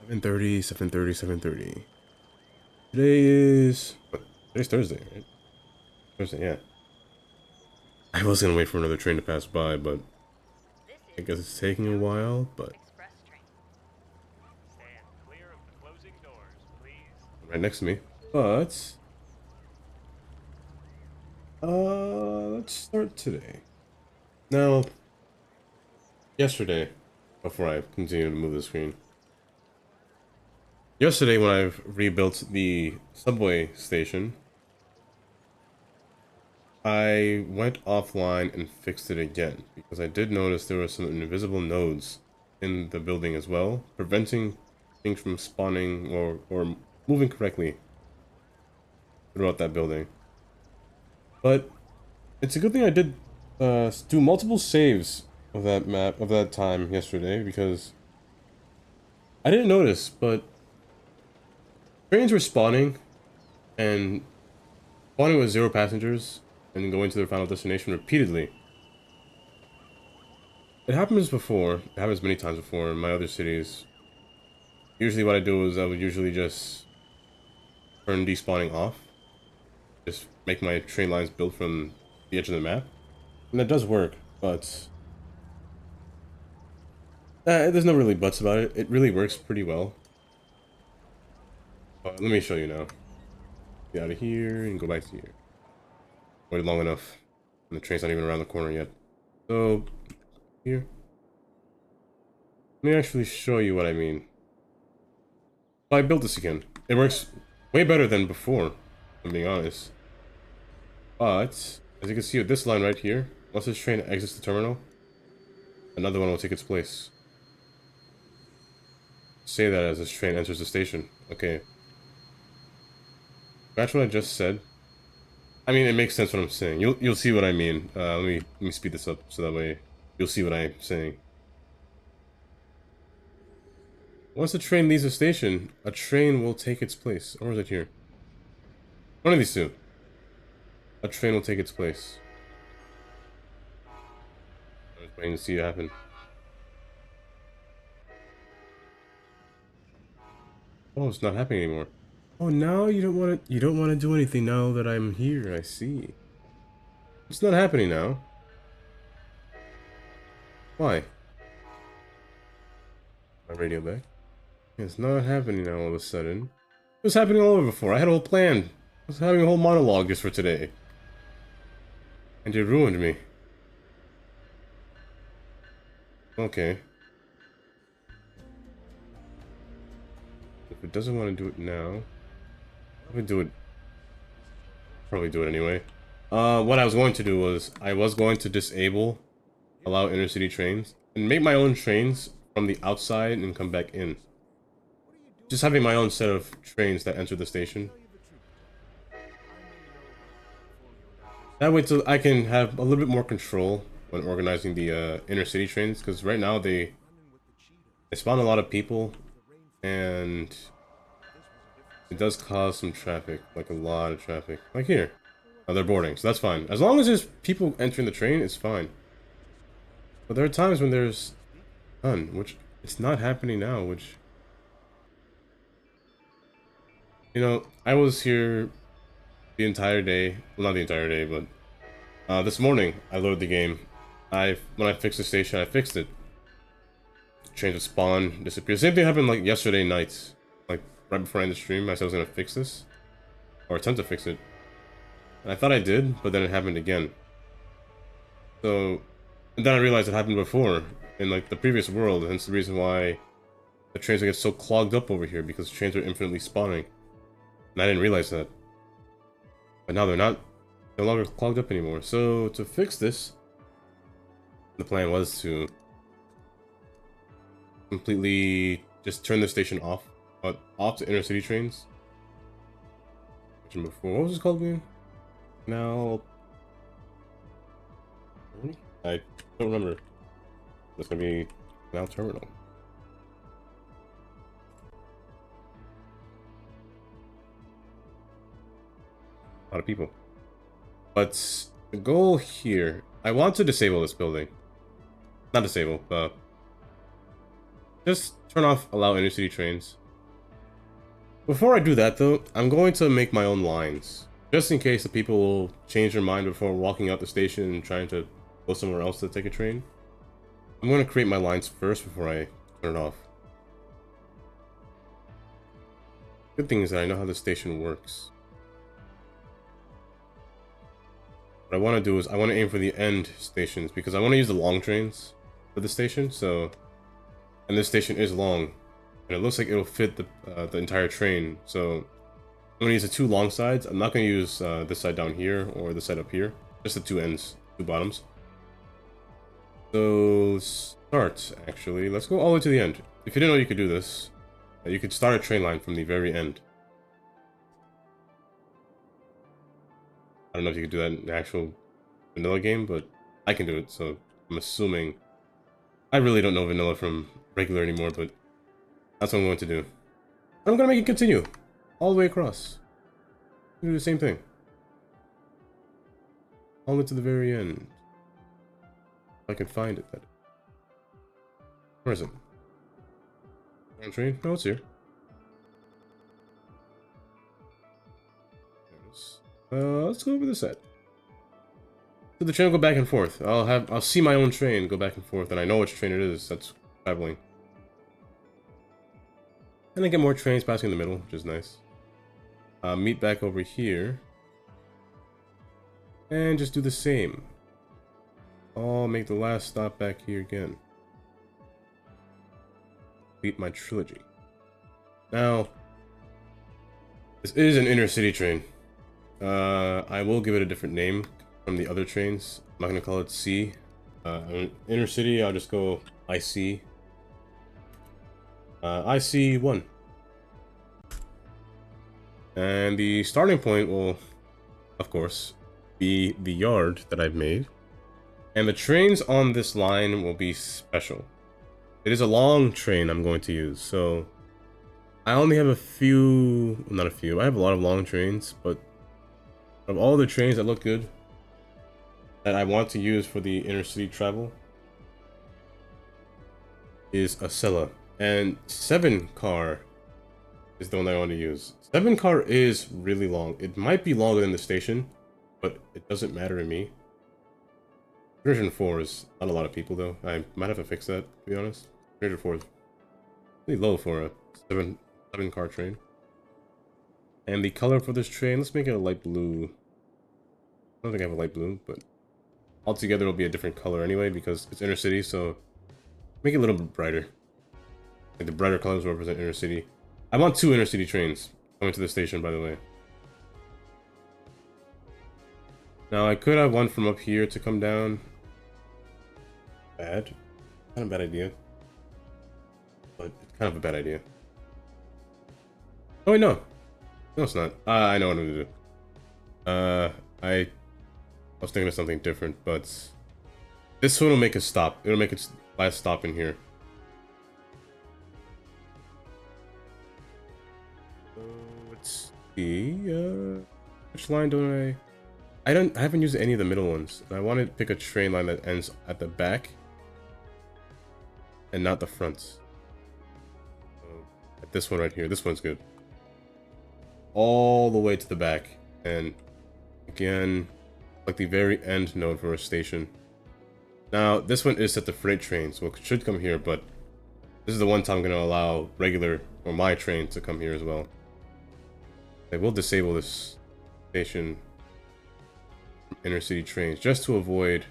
7:30, 7:30, 7:30. Today is what? Today's Thursday, right? Thursday, yeah. I was gonna wait for another train to pass by, but I guess it's taking a while. But right next to me. But let's start today. Now, yesterday, before I continue to move the screen. Yesterday, when I've rebuilt the subway station, I went offline and fixed it again because I did notice there were some invisible nodes in the building as well, preventing things from spawning or moving correctly throughout that building. But it's a good thing I did do multiple saves of that map of that time yesterday because I didn't notice, but trains were spawning and spawning with 0 passengers and going to their final destination repeatedly. It happens before. It happens many times before in my other cities. Usually what I do is I would usually just turn despawning off. Just make my train lines built from the edge of the map. And that does work, but there's no really buts about it. It really works pretty well. Let me show you now. Get out of here and go back to here. Waited long enough. And the train's not even around the corner yet. So, here. Let me actually show you what I mean. I built this again. It works way better than before, if I'm being honest. But, as you can see with this line right here, once this train exits the terminal, another one will take its place. Say that as this train enters the station. Okay. That's what I just said. I mean, it makes sense what I'm saying. You'll see what I mean. Let me speed this up so that way you'll see what I'm saying. Once the train leaves the station, a train will take its place. Or is it here? One of these two. A train will take its place. I was waiting to see it happen. Oh, it's not happening anymore. Oh, now you don't want to do anything now that I'm here. I see. It's not happening now. Why? My radio back. It's not happening now all of a sudden. It was happening all over before. I had a whole plan. I was having a whole monologue just for today. And you ruined me. Okay. If it doesn't want to do it now, I would do it. Probably do it anyway. What I was going to do was I was going to disable allow intercity trains and make my own trains from the outside and come back in. Just having my own set of trains that enter the station. That way I can have a little bit more control when organizing the inner city trains, because right now they spawn a lot of people and it does cause some traffic, like a lot of traffic. Like here. Oh, they're boarding, so that's fine. As long as there's people entering the train, it's fine. But there are times when there's none, which it's not happening now, which... You know, I was here the entire day. Well, not the entire day, but this morning I loaded the game. When I fixed the station, I fixed it. Trains would spawn, disappear. Same thing happened like yesterday night. Like right before I ended the stream, I said I was gonna fix this. Or attempt to fix it. And I thought I did, but then it happened again. So, and then I realized it happened before in like the previous world, hence the reason why the trains would get so clogged up over here, because trains are infinitely spawning. And I didn't realize that. But now they're no longer clogged up anymore. So to fix this, the plan was to completely just turn the station off, but off to inner city trains. Mentioned before, what was this called again? Now, I don't remember. It's gonna be Canal Terminal. A lot of people. But the goal here, I want to disable this building. Not disable, just turn off allow intercity trains. Before I do that though, I'm going to make my own lines. Just in case the people will change their mind before walking out the station and trying to go somewhere else to take a train. I'm going to create my lines first before I turn it off. Good thing is that I know how the station works. What I want to do is I want to aim for the end stations because I want to use the long trains for the station. So, and this station is long, and it looks like it'll fit the entire train. So I'm going to use the two long sides. I'm not going to use this side down here or this side up here. Just the two ends, two bottoms. So start actually. Let's go all the way to the end. If you didn't know you could do this, you could start a train line from the very end. I don't know if you could do that in an actual vanilla game, but I can do it, so I'm assuming. I really don't know vanilla from regular anymore, but that's what I'm going to do. I'm going to make it continue all the way across. Do the same thing. All the way to the very end. If I can find it. Where is it? On train? No, it's here. Let's go over this side. So the train will go back and forth. I'll see my own train go back and forth, and I know which train it is that's traveling. And I get more trains passing in the middle, which is nice. Meet back over here. And just do the same. I'll make the last stop back here again. Complete my trilogy. Now, this is an intercity train. I will give it a different name from the other trains. I'm not gonna call it C. Intercity, I'll just go IC. IC1. And the starting point will, of course, be the yard that I've made. And the trains on this line will be special. It is a long train I'm going to use, so I only have a few, not a few, I have a lot of long trains, but of all the trains that look good that I want to use for the intercity travel is a Acela. And 7 car is the one that I want to use. 7 car is really long. It might be longer than the station, but it doesn't matter to me. Version 4 is not a lot of people though. I might have to fix that, to be honest. Version 4 is really low for a 7 car train. And the color for this train, let's make it a light blue. I don't think I have a light blue, but altogether it'll be a different color anyway because it's intercity, so make it a little bit brighter. Like the brighter colors will represent intercity. I want 2 intercity trains coming to the station, by the way. Now I could have one from up here to come down. Bad. Kind of a bad idea. But it's kind of a bad idea. Oh wait, no. No, it's not. I know what I'm gonna do. I was thinking of something different, but this one will make a stop. It'll make its last stop in here. So let's see. Which line don't I haven't used any of the middle ones. I want to pick a train line that ends at the back and not the front. So, at this one right here. This one's good. All the way to the back, and again, like the very end node for a station. Now, this one is set to freight train, so it should come here, but this is the one time I'm going to allow regular, or my train, to come here as well. I will disable this station from intercity trains, just to avoid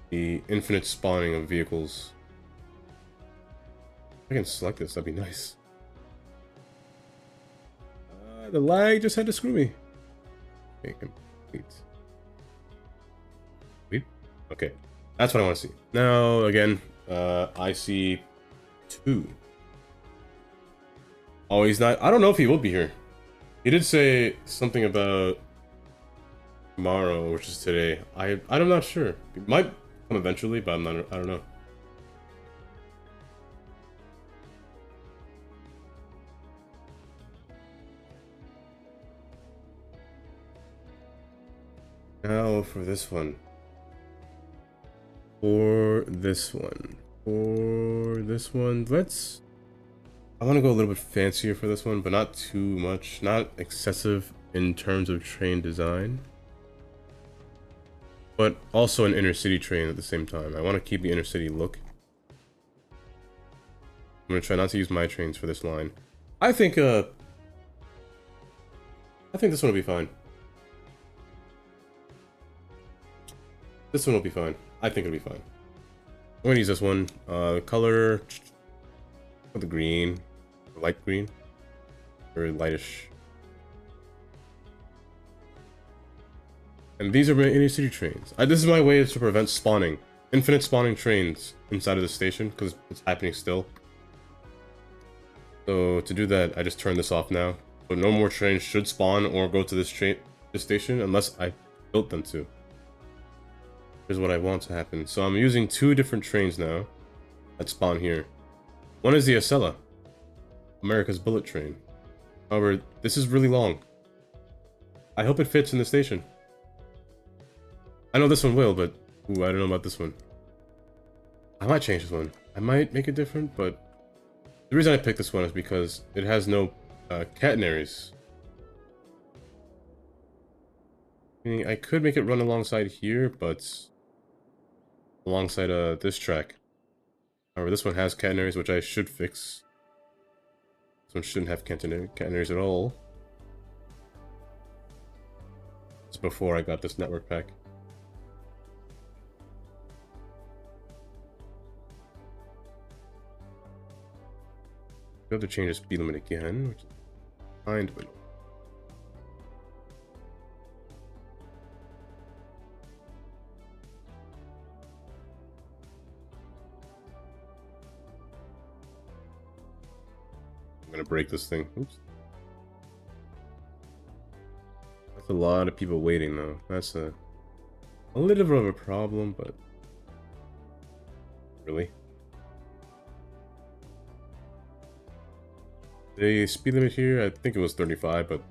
the infinite spawning of vehicles. If I can select this, that'd be nice. The lag just had to screw me. Okay, complete. Complete? Okay, that's what I want to see. Now, again, IC2. Oh, he's not. I don't know if he will be here. He did say something about tomorrow, which is today. I'm not sure. It might come eventually, but I don't know. Now for this one. For this one. For this one, I want to go a little bit fancier for this one, but not too much. Not excessive in terms of train design. But also an inner city train at the same time. I want to keep the inner city look. I'm going to try not to use my trains for this line. I think this one will be fine. This one will be fine. I think it'll be fine. I'm going to use this one. Color... the green. Light green. Very lightish. And these are my inner city trains. This is my way to prevent spawning. Infinite spawning trains inside of the station, because it's happening still. So to do that, I just turn this off now. So no more trains should spawn or go to this station unless I built them to. Here's what I want to happen. So I'm using 2 different trains now that spawn here. One is the Acela, America's bullet train. However, this is really long. I hope it fits in the station. I know this one will, but ooh, I don't know about this one. I might change this one. I might make it different, but the reason I picked this one is because it has no catenaries. Meaning I could make it run alongside here, but alongside this track. However, this one has catenaries, which I should fix. This one shouldn't have catenaries at all. It's before I got this network pack. I have to change the speed limit again, which is fine, but I'm gonna break this thing. Oops. That's a lot of people waiting though. That's a little bit of a problem, but really. The speed limit here, I think it was 35, but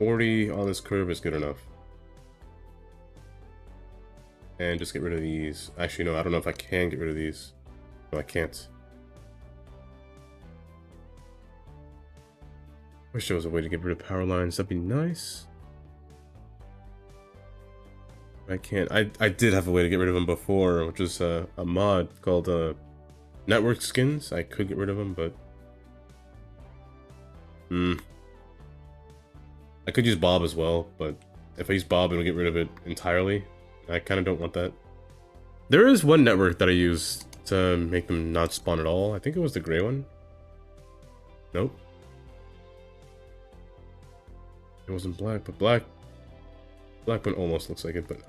40 on this curve is good enough. And just get rid of these. Actually, no, I don't know if I can get rid of these. No, I can't. Wish there was a way to get rid of power lines. That'd be nice. I can't. I did have a way to get rid of them before, which is a mod called network skins. I could get rid of them, but I could use Bob as well, but if I use Bob, it'll get rid of it entirely. I kind of don't want that. There is one network that I use to make them not spawn at all. I think it was the gray one. Nope. It wasn't black, but black one almost looks like it, but no.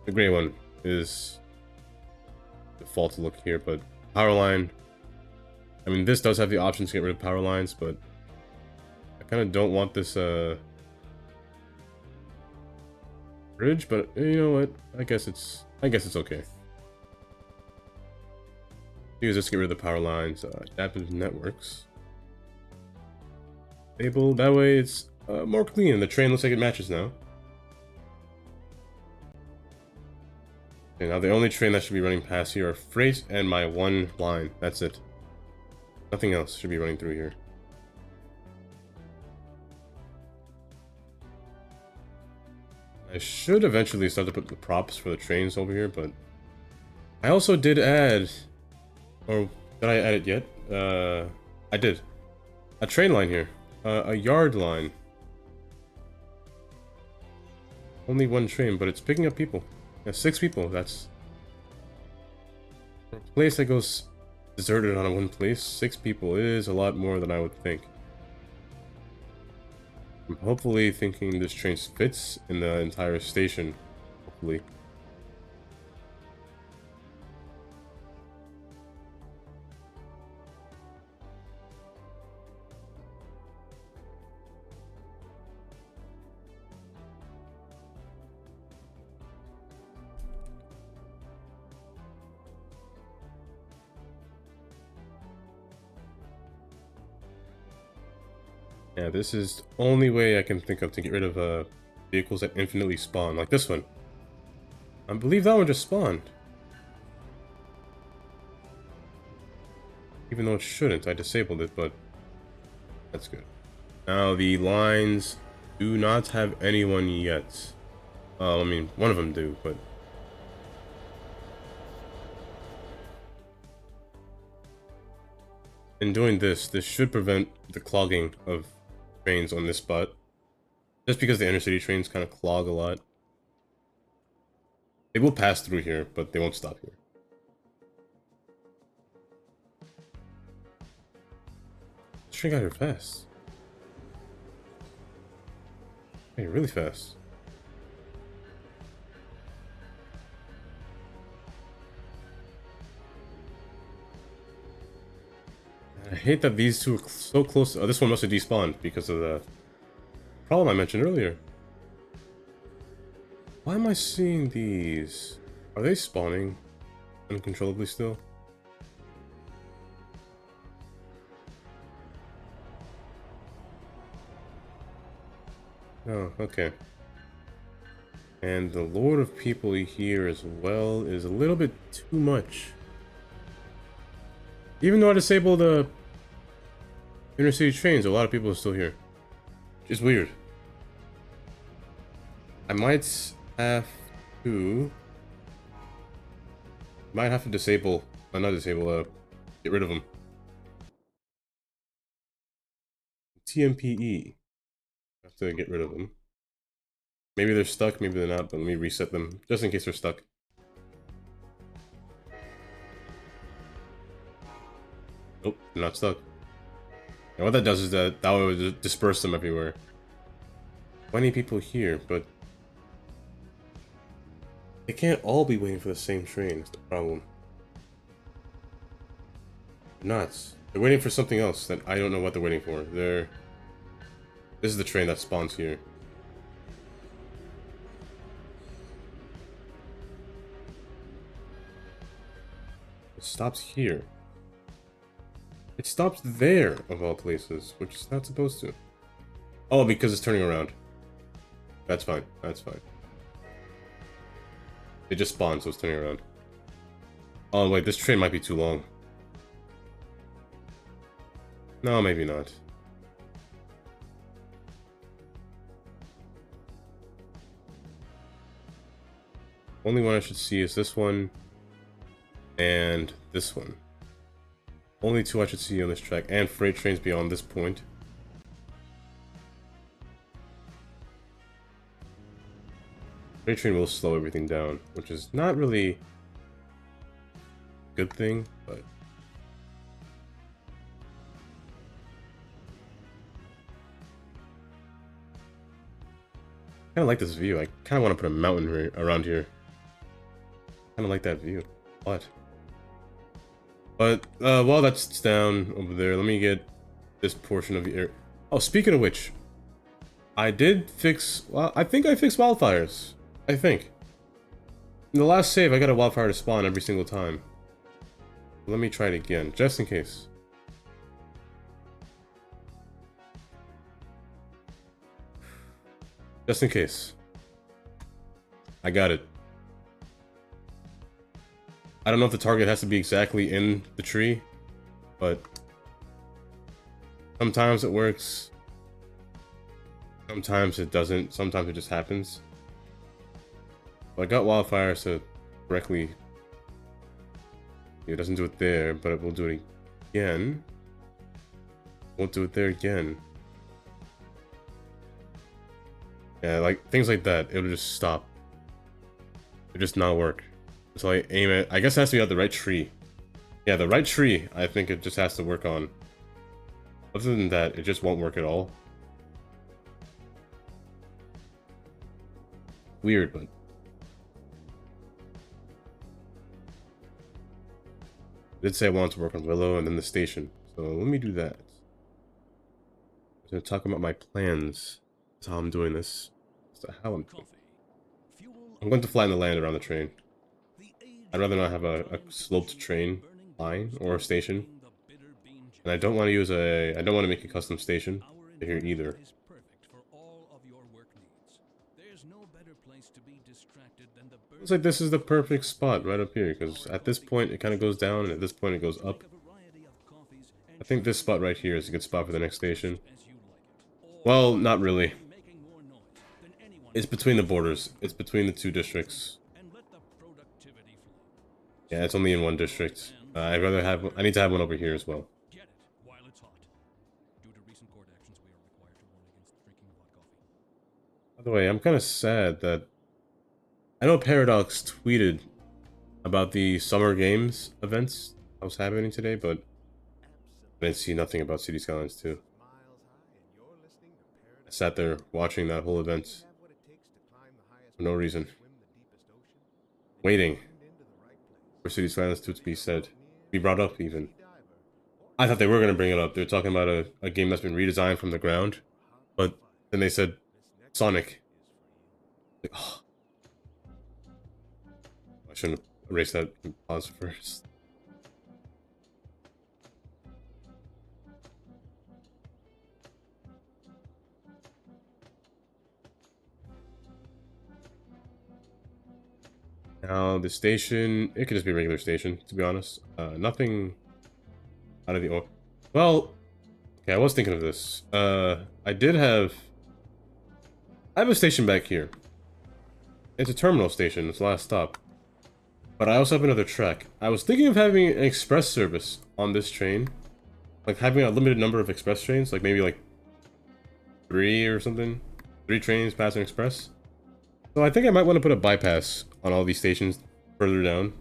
The gray one is default to look here, but power line. I mean, this does have the option to get rid of power lines, but I kind of don't want this bridge. But you know what? I guess it's okay. Use this to get rid of the power lines. Adaptive networks. Label. That way, it's more clean. The train looks like it matches now. Okay, now the only train that should be running past here are freight and my one line. That's it. Nothing else should be running through here. I should eventually start to put the props for the trains over here, but I also did add, or did I add it yet? I did. A train line here. A yard line. Only one train, but it's picking up people. Yeah, 6 people. That's for a place that goes deserted on one place. 6 people is a lot more than I would think. I'm hopefully thinking this train fits in the entire station. Hopefully. Yeah, this is the only way I can think of to get rid of vehicles that infinitely spawn, like this one. I believe that one just spawned. Even though it shouldn't, I disabled it, but that's good. Now the lines do not have anyone yet. I mean, one of them do, but in doing this, this should prevent the clogging of trains on this spot. Just because the inner city trains kind of clog a lot. They will pass through here, but they won't stop here. This train got here fast. Hey, really fast. I hate that these two are so close. Oh, this one must have despawned because of the problem I mentioned earlier. Why am I seeing these? Are they spawning uncontrollably still? Oh, okay. And the Lord of People here as well is a little bit too much. Even though I disabled the inner city trains, a lot of people are still here. Which is weird. I might have to... disable... not disable, get rid of them. TMPE. Have to get rid of them. Maybe they're stuck, maybe they're not, but let me reset them, just in case they're stuck. Nope, they're not stuck. And what that does is that will disperse them everywhere. 20 people here, but... they can't all be waiting for the same train, is the problem. They're not. They're waiting for something else that I don't know what they're waiting for. This is the train that spawns here. It stops here. It stops there, of all places, which it's not supposed to. Oh, because it's turning around. That's fine, that's fine. It just spawned, so it's turning around. Oh, wait, this train might be too long. No, maybe not. Only one I should see is this one and this one. Only two I should see on this track, and freight trains beyond this point. Freight train will slow everything down, which is not really a good thing, but... I kinda like this view. I kinda want to put a mountain around here. Kinda like that view. What? But, while that's down over there, let me get this portion of the air. Oh, speaking of which, I did fix, well, I think I fixed wildfires. I think. In the last save, I got a wildfire to spawn every single time. Let me try it again, just in case. Just in case. I got it. I don't know if the target has to be exactly in the tree, but sometimes it works. Sometimes it doesn't. Sometimes it just happens. But I got wildfire, so correctly. It doesn't do it there, but it will do it again. Won't do it there again. Yeah, like things like that. It'll just stop. It'll just not work. So I aim it. I guess it has to be at the right tree. Yeah, the right tree. I think it just has to work on. Other than that, it just won't work at all. Weird, but. I did say I wanted to work on Willow and then the station. So let me do that. I'm going to talk about my plans. That's how I'm doing this. That's how I'm doing. I'm going to flatten the land around the train. I'd rather not have a sloped train line or a station. And I don't want to use I don't want to make a custom station here either. Looks like this is the perfect spot right up here, because at this point it kind of goes down, and at this point it goes up. I think this spot right here is a good spot for the next station. Well, not really. It's between the borders. It's between the two districts. Yeah, it's only in one district. I'd rather have. I need to have one over here as well. By the way, I'm kind of sad that I know Paradox tweeted about the Summer Games events that was happening today, but I didn't see nothing about City Skylines 2. I sat there watching that whole event for no reason, waiting for City Skylines 2 to be said, be brought up even. I thought they were going to bring it up. They're talking about a game that's been redesigned from the ground, but then they said Sonic. Like, oh, I shouldn't have erased that and pause first. Now the station, it could just be a regular station, to be honest. Nothing out of the or. Well, okay, I was thinking of this. I have a station back here. It's a terminal station. It's the last stop. But I also have another track. I was thinking of having an express service on this train, like having a limited number of express trains, like maybe like 3 or something. 3 trains passing express. So I think I might want to put a bypass on all these stations further down.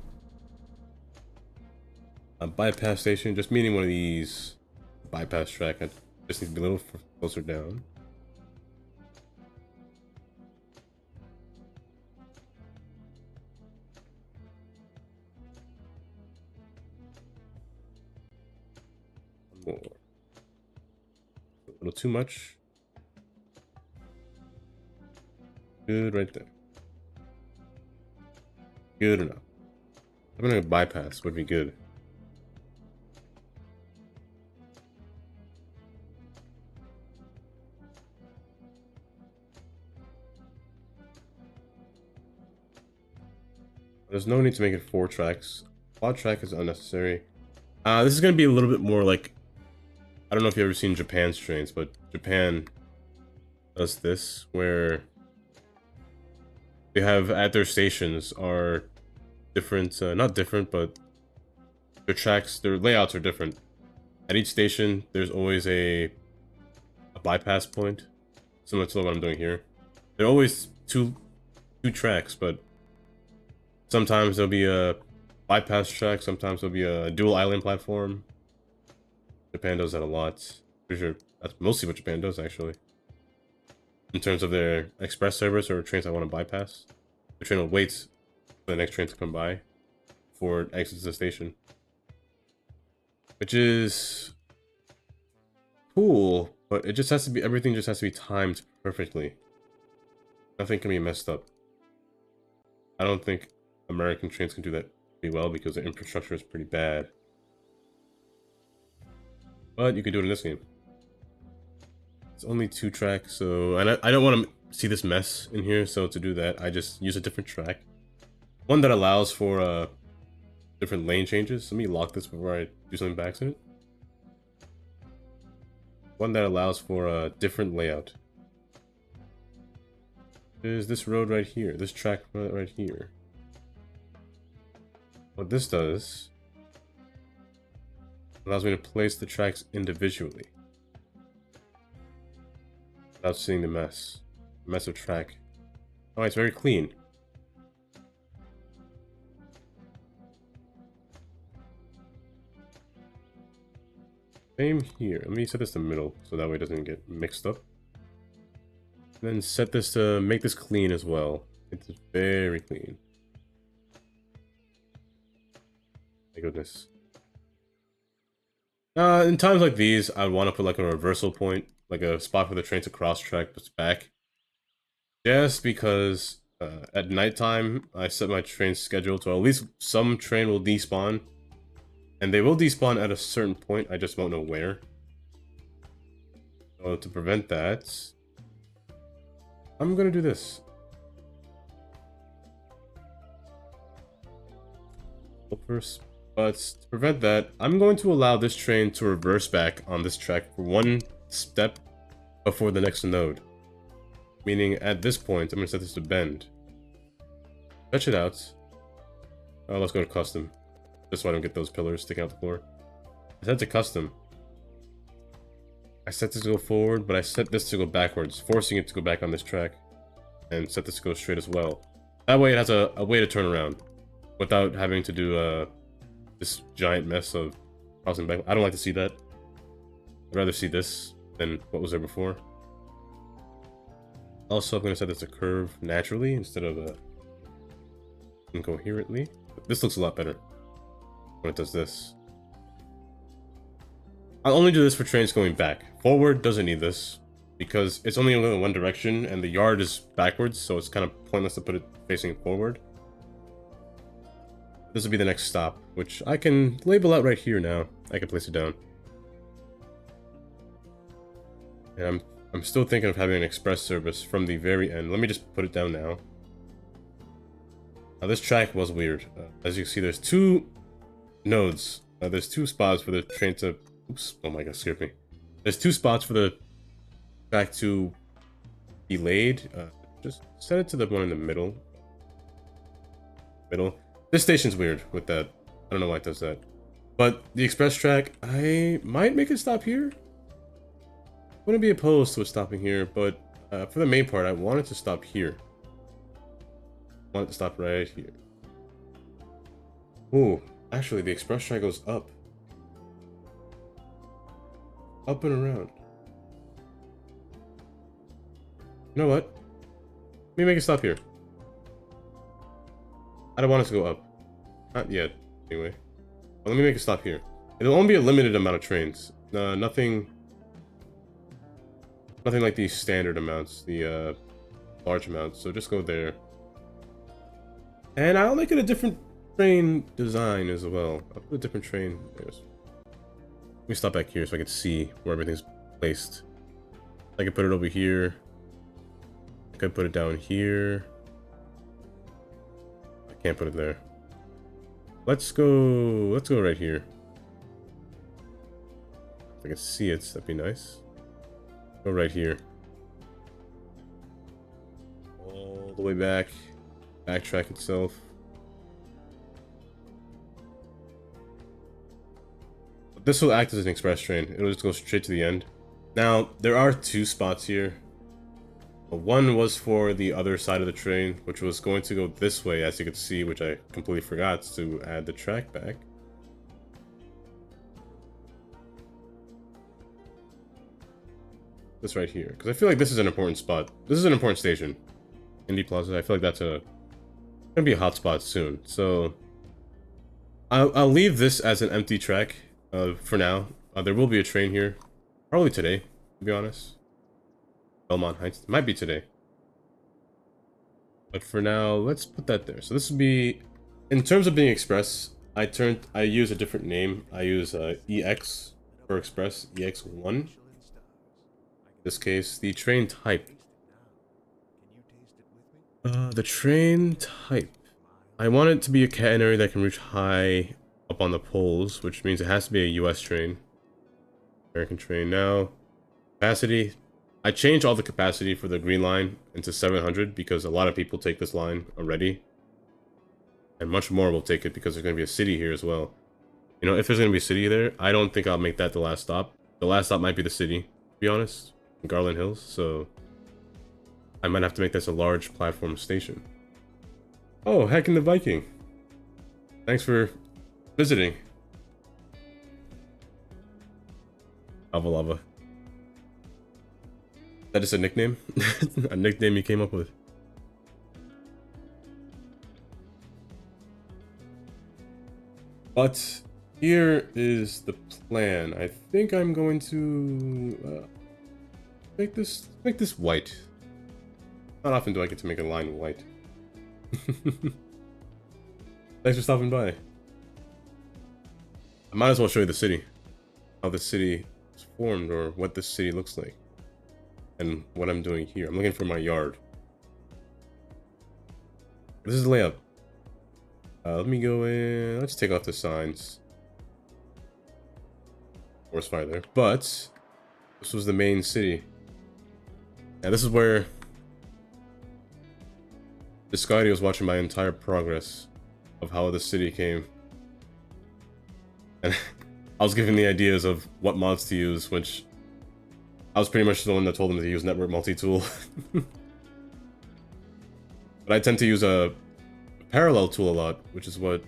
A bypass station, just meaning one of these bypass track. I just need to be a little closer down. One more. A little too much. Good right there. Good enough. Having a bypass would be good. There's no need to make it 4 tracks. Quad track is unnecessary. This is going to be a little bit more like... I don't know if you've ever seen Japan's trains, but Japan does this, where they have at their stations are different, not different, but their tracks, their layouts are different. At each station, there's always a bypass point, similar to what I'm doing here. There are always two tracks, but sometimes there'll be a bypass track, sometimes there'll be a dual island platform. Japan does that a lot. Pretty sure that's mostly what Japan does, actually. In terms of their express service or trains I want to bypass, the train will wait for the next train to come by before it exits the station. Which is cool, but it just has to be, everything just has to be timed perfectly. Nothing can be messed up. I don't think American trains can do that pretty well because the infrastructure is pretty bad. But you can do it in this game. It's only 2 tracks, so I don't want to see this mess in here, so to do that, I just use a different track. One that allows for different lane changes. Let me lock this before I do something by accident. One that allows for a different layout. There's this road right here, this track right here. What this does allows me to place the tracks individually without seeing the mess of track. Oh, it's very clean. Same here. Let me set this to middle so that way it doesn't get mixed up. And then set this to make this clean as well. It's very clean. My goodness. In times like these, I'd want to put like a reversal point, like a spot for the train to cross track but back. Just because at nighttime, I set my train schedule to at least some train will despawn. And they will despawn at a certain point, I just won't know where. So to prevent that, I'm gonna do this. Look for a spot But to prevent that, I'm going to allow this train to reverse back on this track for one step before the next node. Meaning, at this point, I'm going to set this to bend. Stretch it out. Oh, let's go to custom. Just so I don't get those pillars sticking out the floor. I set it to custom. I set this to go forward, but I set this to go backwards, forcing it to go back on this track. And set this to go straight as well. That way it has a way to turn around without having to do this giant mess of crossing back. I don't like to see that. I'd rather see this than what was there before. Also, I'm going to set this to curve naturally instead of incoherently. This looks a lot better when it does this. I'll only do this for trains going back. Forward doesn't need this because it's only going in one direction and the yard is backwards, so it's kind of pointless to put it facing forward. This will be the next stop, which I can label out right here now. I can place it down. And I'm still thinking of having an express service from the very end. Let me just put it down now. Now this track was weird. As you can see, there's two nodes. There's two spots for the train to... Oops, oh my god, scared me. There's two spots for the track to be laid. Just set it to the one in the middle. This station's weird with that. I don't know why it does that. But the express track, I might make it stop here. Wouldn't be opposed to it stopping here, but for the main part, I want it to stop here. I want it to stop right here. Ooh, actually, the express track goes up. Up and around. You know what? Let me make it stop here. I don't want it to go up. Not yet, anyway. But let me make it stop here. It'll only be a limited amount of trains. Nothing like these standard amounts, the large amounts. So just go there. And I'll make it a different train design as well. I'll put a different train. Let me stop back here so I can see where everything's placed. I can put it over here. I could put it down here. I can't put it there. Let's go right here. If I can see it, that'd be nice. Go right here. All the way back. Backtrack itself. This will act as an express train. It'll just go straight to the end. Now, there are two spots here. One was for the other side of the train, which was going to go this way, as you can see, which I completely forgot to add the track back. This right here, because I feel like this is an important spot. This is an important station. Indy Plaza, I feel like that's gonna be a hot spot soon. So I'll leave this as an empty track for now. There will be a train here, probably today, to be honest. Belmont Heights, it might be today. But for now, let's put that there. So this would be, in terms of being express, I use a different name. I use EX for express, EX1. In this case, the train type. The train type. I want it to be a catenary that can reach high up on the poles, which means it has to be a US train. American train. Now, capacity. I changed all the capacity for the green line into 700 because a lot of people take this line already. And much more will take it because there's going to be a city here as well. You know, if there's going to be a city there, I don't think I'll make that the last stop. The last stop might be the city, to be honest. Garland Hills, so I might have to make this a large platform station. Oh, Heck in the Viking. Thanks for visiting. Lava Lava. That is a nickname? A nickname you came up with. But here is the plan. I think I'm going to make this white. Not often do I get to make a line white. Thanks for stopping by. I might as well show you the city. How the city is formed, or what this city looks like. And what I'm doing here. I'm looking for my yard. This is the layout. Let me go in. Let's take off the signs. Forest fire there. But this was the main city. And this is where Discovery was watching my entire progress of how the city came. And I was given the ideas of what mods to use, which I was pretty much the one that told them to use network multi-tool. But I tend to use a parallel tool a lot, which is what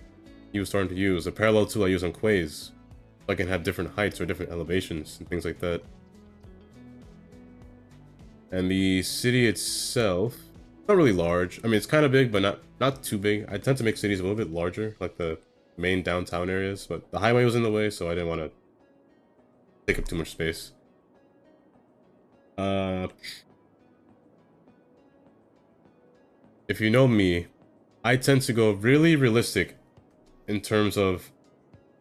he was starting to use. A parallel tool I use on quays, so I can have different heights or different elevations and things like that. And the city itself, not really large. I mean, it's kind of big, but not too big. I tend to make cities a little bit larger, like the main downtown areas, but the highway was in the way, so I didn't want to take up too much space. If you know me, I tend to go really realistic in terms of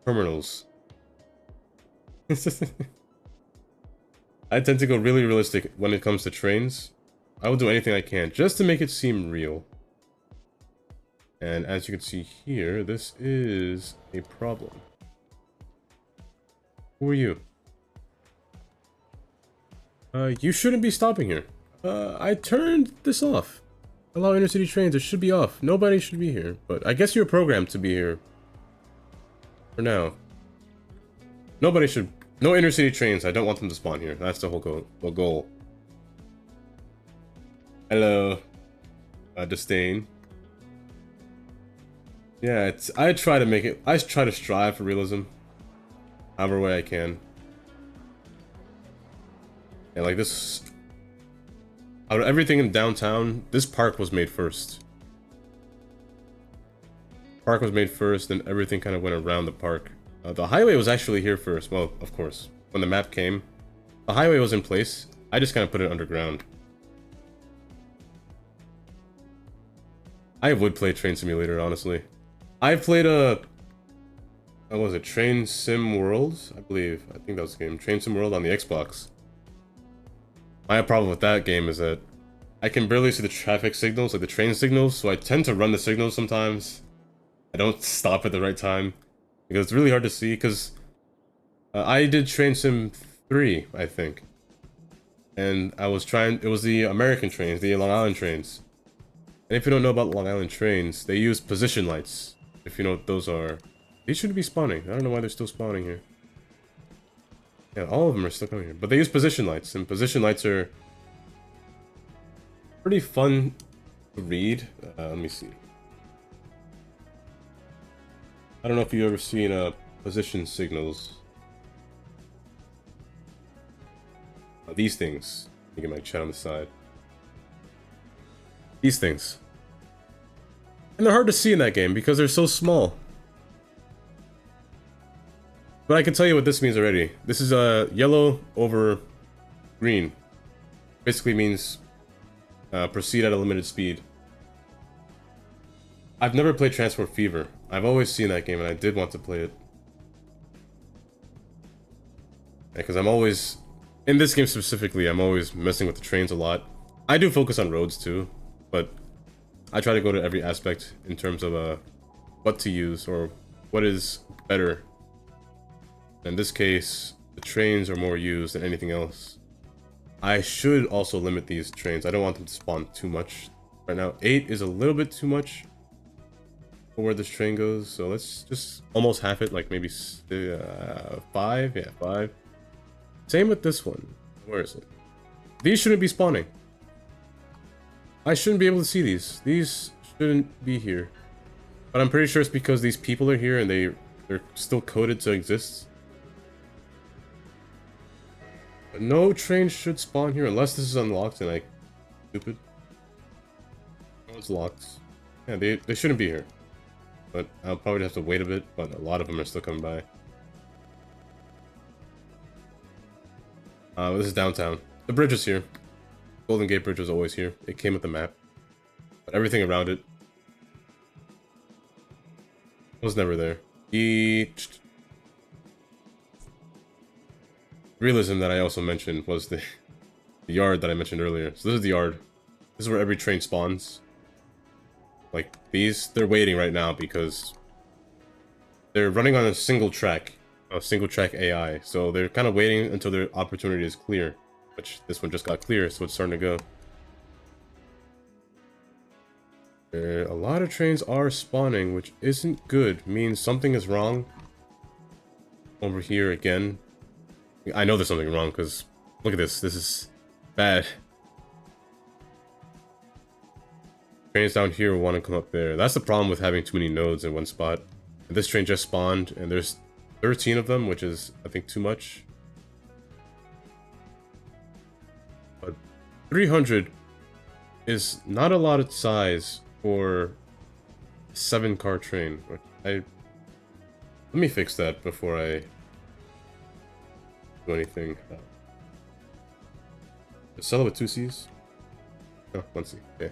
terminals. I tend to go really realistic when it comes to trains. I will do anything I can just to make it seem real. And as you can see here, this is a problem. Who are you? You shouldn't be stopping here. I turned this off. Allow intercity trains, it should be off. Nobody should be here, but I guess you're programmed to be here. For now. Nobody should... No intercity trains, I don't want them to spawn here. That's the whole goal. Hello. Disdain. Yeah, I try to make it... I try to strive for realism. However way I can. And like this... Out of everything in downtown, this park was made first. Park was made first, and everything kind of went around the park. The highway was actually here first. Well, of course, when the map came, the highway was in place. I just kind of put it underground. I would play Train Simulator, honestly. I played what was it? Train Sim World, I believe. I think that was the game. Train Sim World on the Xbox. My problem with that game is that I can barely see the traffic signals, like the train signals, so I tend to run the signals sometimes. I don't stop at the right time, because it's really hard to see, because I did Train Sim 3, I think. And I was trying, it was the American trains, the Long Island trains. And if you don't know about Long Island trains, they use position lights. If you know what those are. These shouldn't be spawning. I don't know why they're still spawning here. Yeah, all of them are still coming here. But they use position lights, and position lights are pretty fun to read. Let me see. I don't know if you've ever seen position signals. These things. Let me get my chat on the side. These things. And they're hard to see in that game because they're so small. But I can tell you what this means already. This is yellow over green. Basically means proceed at a limited speed. I've never played Transport Fever. I've always seen that game and I did want to play it. Because I'm always... In this game specifically, I'm always messing with the trains a lot. I do focus on roads too, but I try to go to every aspect in terms of what to use or what is better. In this case, the trains are more used than anything else. I should also limit these trains. I don't want them to spawn too much. Right now, 8 is a little bit too much for where this train goes. So let's just almost half it, like maybe 5. Yeah, 5. Same with this one. Where is it? These shouldn't be spawning. I shouldn't be able to see these. These shouldn't be here. But I'm pretty sure it's because these people are here and they're still coded to exist. But no train should spawn here unless this is unlocked and I... Stupid. Oh, it's locked. Yeah, they shouldn't be here. But I'll probably have to wait a bit, but a lot of them are still coming by. This is downtown. The bridge is here. Golden Gate Bridge was always here. It came with the map. But everything around it was never there. The realism that I also mentioned was the yard that I mentioned earlier. So this is the yard. This is where every train spawns. Like these, they're waiting right now because they're running on a single track AI. So they're kind of waiting until their opportunity is clear, which this one just got clear, so it's starting to go. A lot of trains are spawning, which isn't good. Means something is wrong. Over here again. I know there's something wrong because look at this. This is bad. Trains down here want to come up there. That's the problem with having too many nodes in one spot. And this train just spawned, and there's 13 of them, which is, I think, too much. But 300 is not a lot of size for a 7-car train. Let me fix that before I do anything. Sell it with 2 C's? Oh, 1 C. Okay.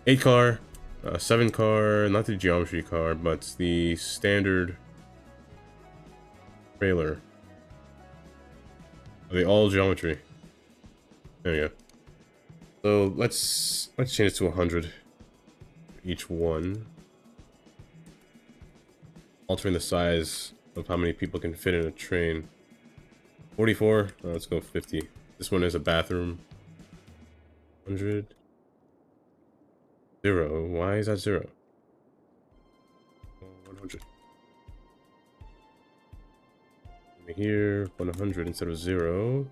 8-car, 7-car, not the geometry car, but the standard trailer. Are they all geometry? There we go. So let's change it to 100 each one. Altering the size of how many people can fit in a train. 44. Oh, let's go 50. This one is a bathroom. 100. 0. Why is that 0? 100. Here, 100 instead of 0.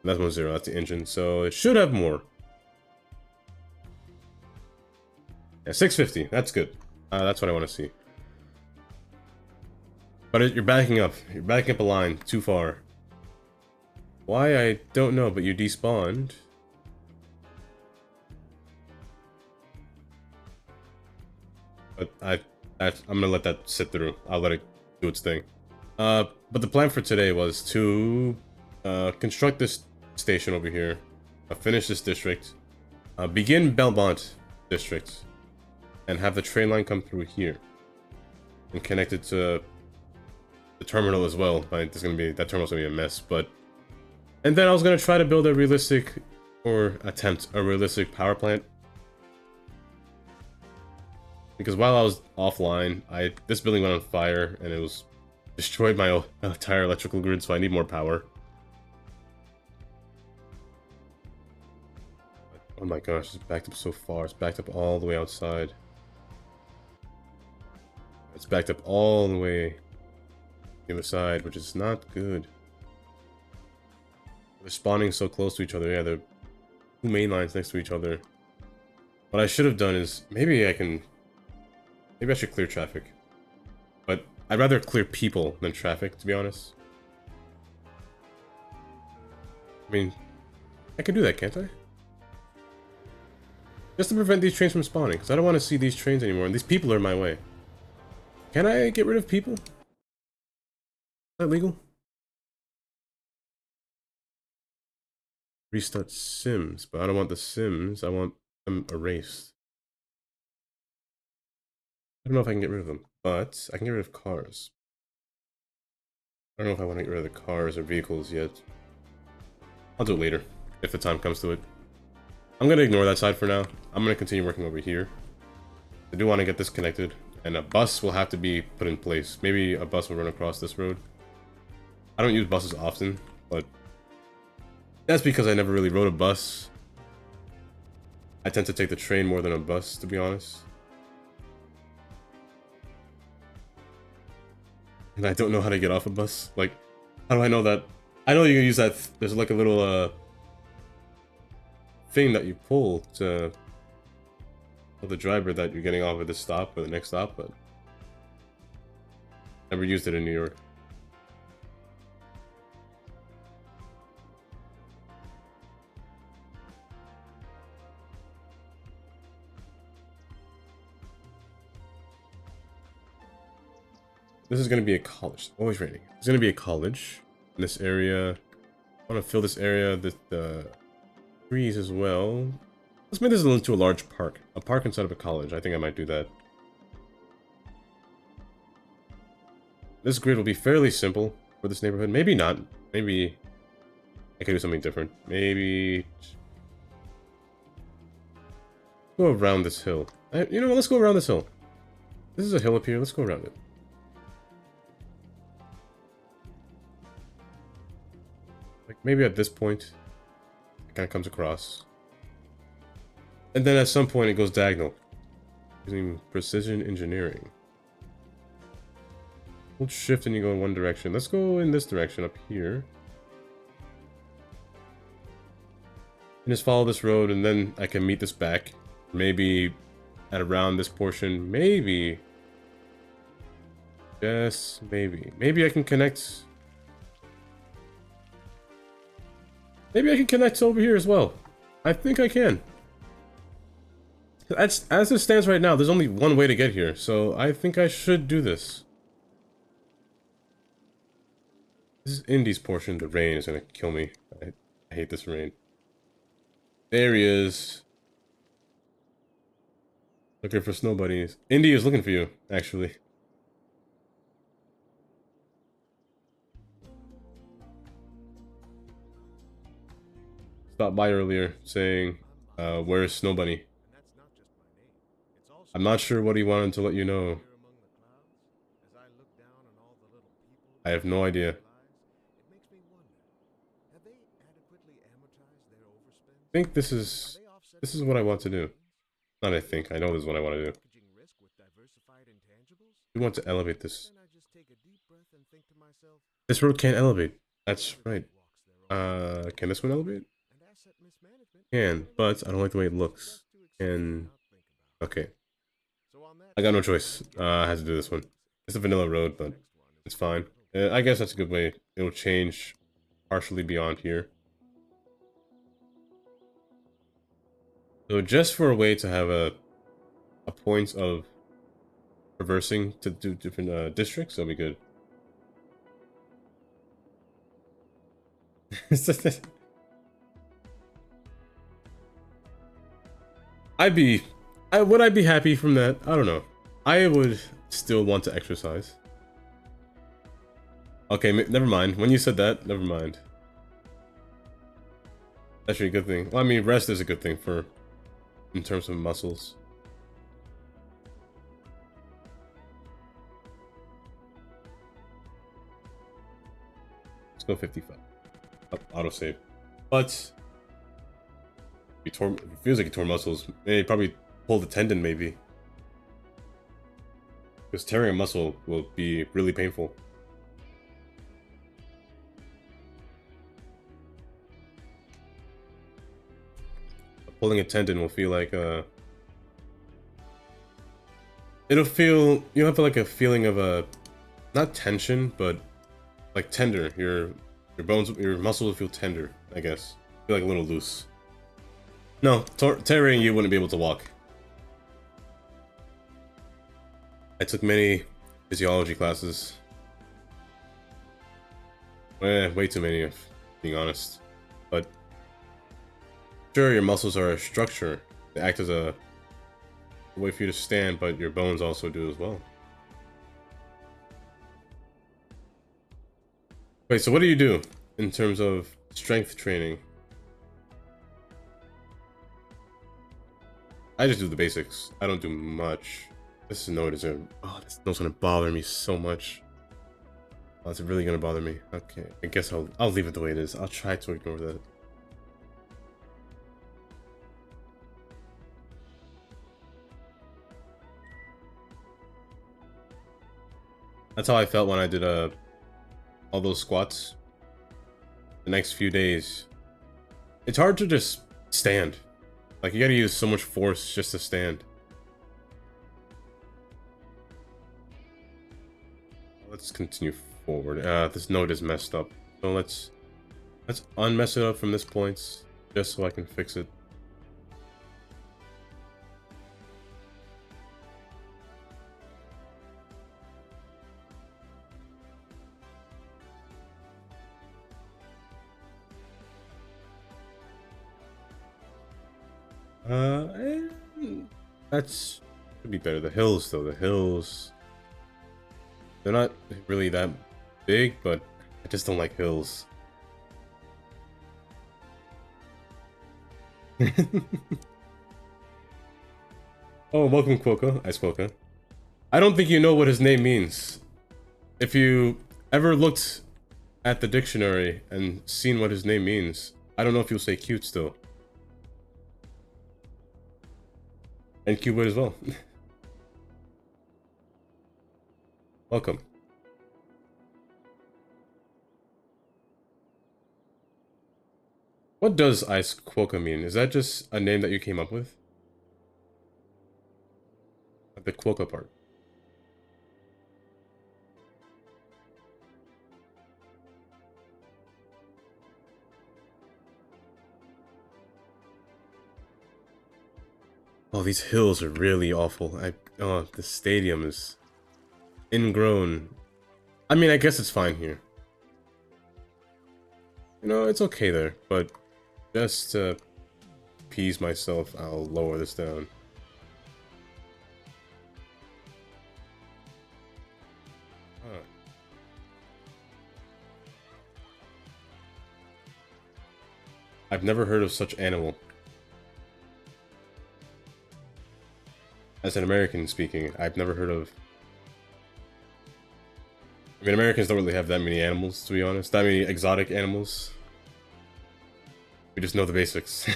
That's 1 0. That's the engine. So it should have more. Yeah, 650. That's good. That's what I want to see. But you're backing up. You're backing up a line too far. Why, I don't know, but you despawned. But I'm gonna let that sit through. I'll let it do its thing. But the plan for today was to construct this station over here, finish this district, begin Belmont district, and have the train line come through here and connect it to the terminal as well. That terminal's gonna be a mess, but and then I was gonna try to build a realistic, or attempt a realistic power plant. Because while I was offline, this building went on fire and it was destroyed my entire electrical grid, so I need more power. Oh my gosh, it's backed up so far. It's backed up all the way outside. It's backed up all the way the other side, which is not good. They're spawning so close to each other. Yeah, they're 2 main lines next to each other. What I should have done is maybe I should clear traffic. But I'd rather clear people than traffic, to be honest. I mean, I can do that, can't I? Just to prevent these trains from spawning, because I don't want to see these trains anymore, and these people are in my way. Can I get rid of people? Is that legal? Restart Sims, but I don't want the Sims, I want them erased. I don't know if I can get rid of them, but I can get rid of cars. I don't know if I want to get rid of the cars or vehicles yet. I'll do it later, if the time comes to it. I'm going to ignore that side for now. I'm going to continue working over here. I do want to get this connected, and a bus will have to be put in place. Maybe a bus will run across this road. I don't use buses often, but that's because I never really rode a bus. I tend to take the train more than a bus, to be honest. And I don't know how to get off a bus. Like, how do I know that? I know you can use that. There's like a little thing that you pull to tell the driver that you're getting off at this stop or the next stop, but never used it in New York. This is going to be a college. Always raining. It's going to be a college in this area. I want to fill this area with trees as well. Let's make this into a large park. A park inside of a college. I think I might do that. This grid will be fairly simple for this neighborhood. Maybe not. Maybe I could do something different. Maybe go around this hill. You know what? Let's go around this hill. This is a hill up here. Let's go around it. Like maybe at this point, it kind of comes across. And then at some point it goes diagonal. Using precision engineering. Hold shift and you go in one direction. Let's go in this direction up here. And just follow this road and then I can meet this back. Maybe at around this portion. Maybe. Yes, maybe. Maybe I can connect. Maybe I can connect over here as well. I think I can. As it stands right now, there's only one way to get here, so I think I should do this. This is Indy's portion. The rain is gonna kill me. I hate this rain. There he is. Looking for snow bunnies. Indy is looking for you, actually. Stopped by earlier saying, where's Snow Bunny? I'm not sure what he wanted to let you know. I have no idea. I think this is what I want to do. Not I think, I know this is what I want to do. We want to elevate this. This road can't elevate. That's right. Can this one elevate? Can, but I don't like the way it looks. And okay. I got no choice. I had to do this one. It's a vanilla road, but it's fine. I guess that's a good way. It'll change partially beyond here. So just for a way to have a point of traversing to do different districts, that'll be good. Would I be happy from that? I don't know. I would still want to exercise. Okay, never mind. When you said that, never mind. Actually, a good thing. Well, I mean, rest is a good thing for, in terms of muscles. Let's go 55. Autosave. But it feels like he tore muscles. He probably pulled a tendon, maybe. Because tearing a muscle will be really painful. Pulling a tendon will feel like you'll have like a feeling of not tension, but like tender. Your muscles will feel tender, I guess. Feel like a little loose. No, tearing you wouldn't be able to walk. I took many physiology classes. Way too many, if being honest. But sure, your muscles are a structure. They act as a way for you to stand, but your bones also do as well. Wait, so what do you do in terms of strength training? I just do the basics. I don't do much. This note is this note's gonna bother me so much. Oh, it's really gonna bother me. Okay, I guess I'll leave it the way it is. I'll try to ignore that. That's how I felt when I did all those squats. The next few days, it's hard to just stand. Like, you gotta use so much force just to stand. Let's continue forward. This node is messed up. So let's unmess it up from this point, just so I can fix it. That's should be better. The hills, though, the hills, they're not really that big, but I just don't like hills. Oh, welcome, Quokka. Ice Quokka. I don't think you know what his name means. If you ever looked at the dictionary and seen what his name means, I don't know if you'll say cute still. And cute as well. Welcome. What does Ice Quokka mean? Is that just a name that you came up with? The Quokka part. Oh, these hills are really awful. Oh, the stadium is ingrown. I mean, I guess it's fine here. You know, it's okay there, but just to appease myself, I'll lower this down. Huh. I've never heard of such animal. As an American speaking, I've never heard of... I mean, Americans don't really have that many animals, to be honest. That many exotic animals. We just know the basics.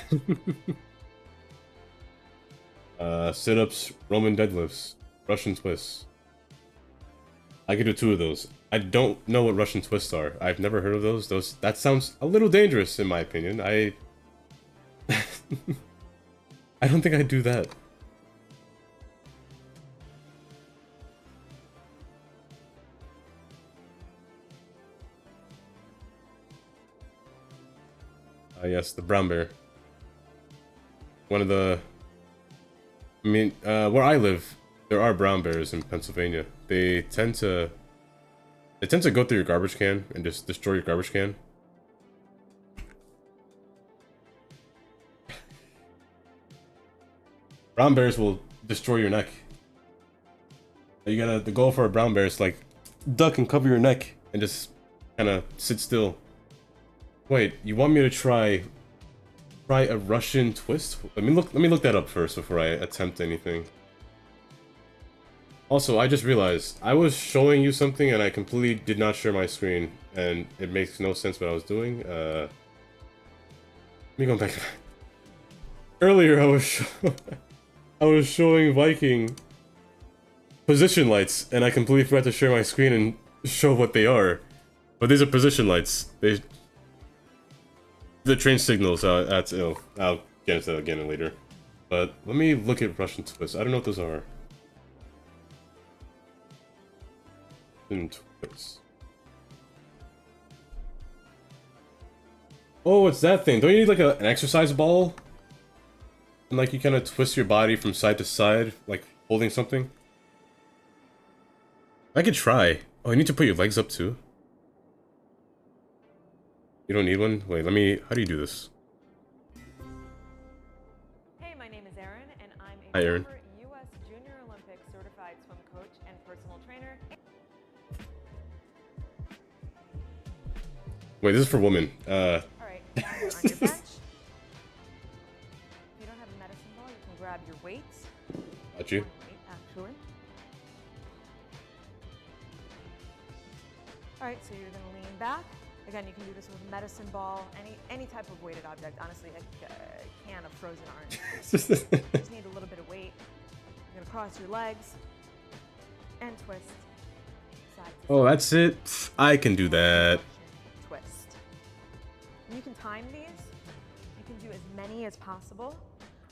Sit-ups, Roman deadlifts, Russian twists. I could do 2 of those. I don't know what Russian twists are. I've never heard of those. That sounds a little dangerous, in my opinion. I don't think I'd do that. Yes, the brown bear. One of the... I mean, where I live, there are brown bears in Pennsylvania. They tend to go through your garbage can and just destroy your garbage can. Brown bears will destroy your neck. The goal for a brown bear is like duck and cover your neck and just kind of sit still. Wait, you want me to try a Russian twist? Let me look that up first before I attempt anything. Also, I just realized I was showing you something and I completely did not share my screen, and it makes no sense what I was doing. Let me go back. Earlier, I was showing Viking position lights, and I completely forgot to share my screen and show what they are. But these are position lights. The train signals. I'll get into that again later. But let me look at Russian twists. I don't know what those are. Twists. Oh, it's that thing. Don't you need like an exercise ball? And like you kind of twist your body from side to side, like holding something? I could try. Oh, you need to put your legs up too. You don't need one? Wait, how do you do this? Hey, my name is Erin, and I'm Hi, a Erin. former U.S. Junior Olympic certified swim coach and personal trainer. Wait, this is for women. All right, now you're on your bench. If you don't have a medicine ball, you can grab your weights. Got you. One weight, actually. All right, so you're going to lean back. Again, you can do this with a medicine ball, any type of weighted object. Honestly, a can of frozen orange. You just need a little bit of weight. You're gonna cross your legs and twist. Side to Oh, side. that's it. I can do that. Twist. You can time these. You can do as many as possible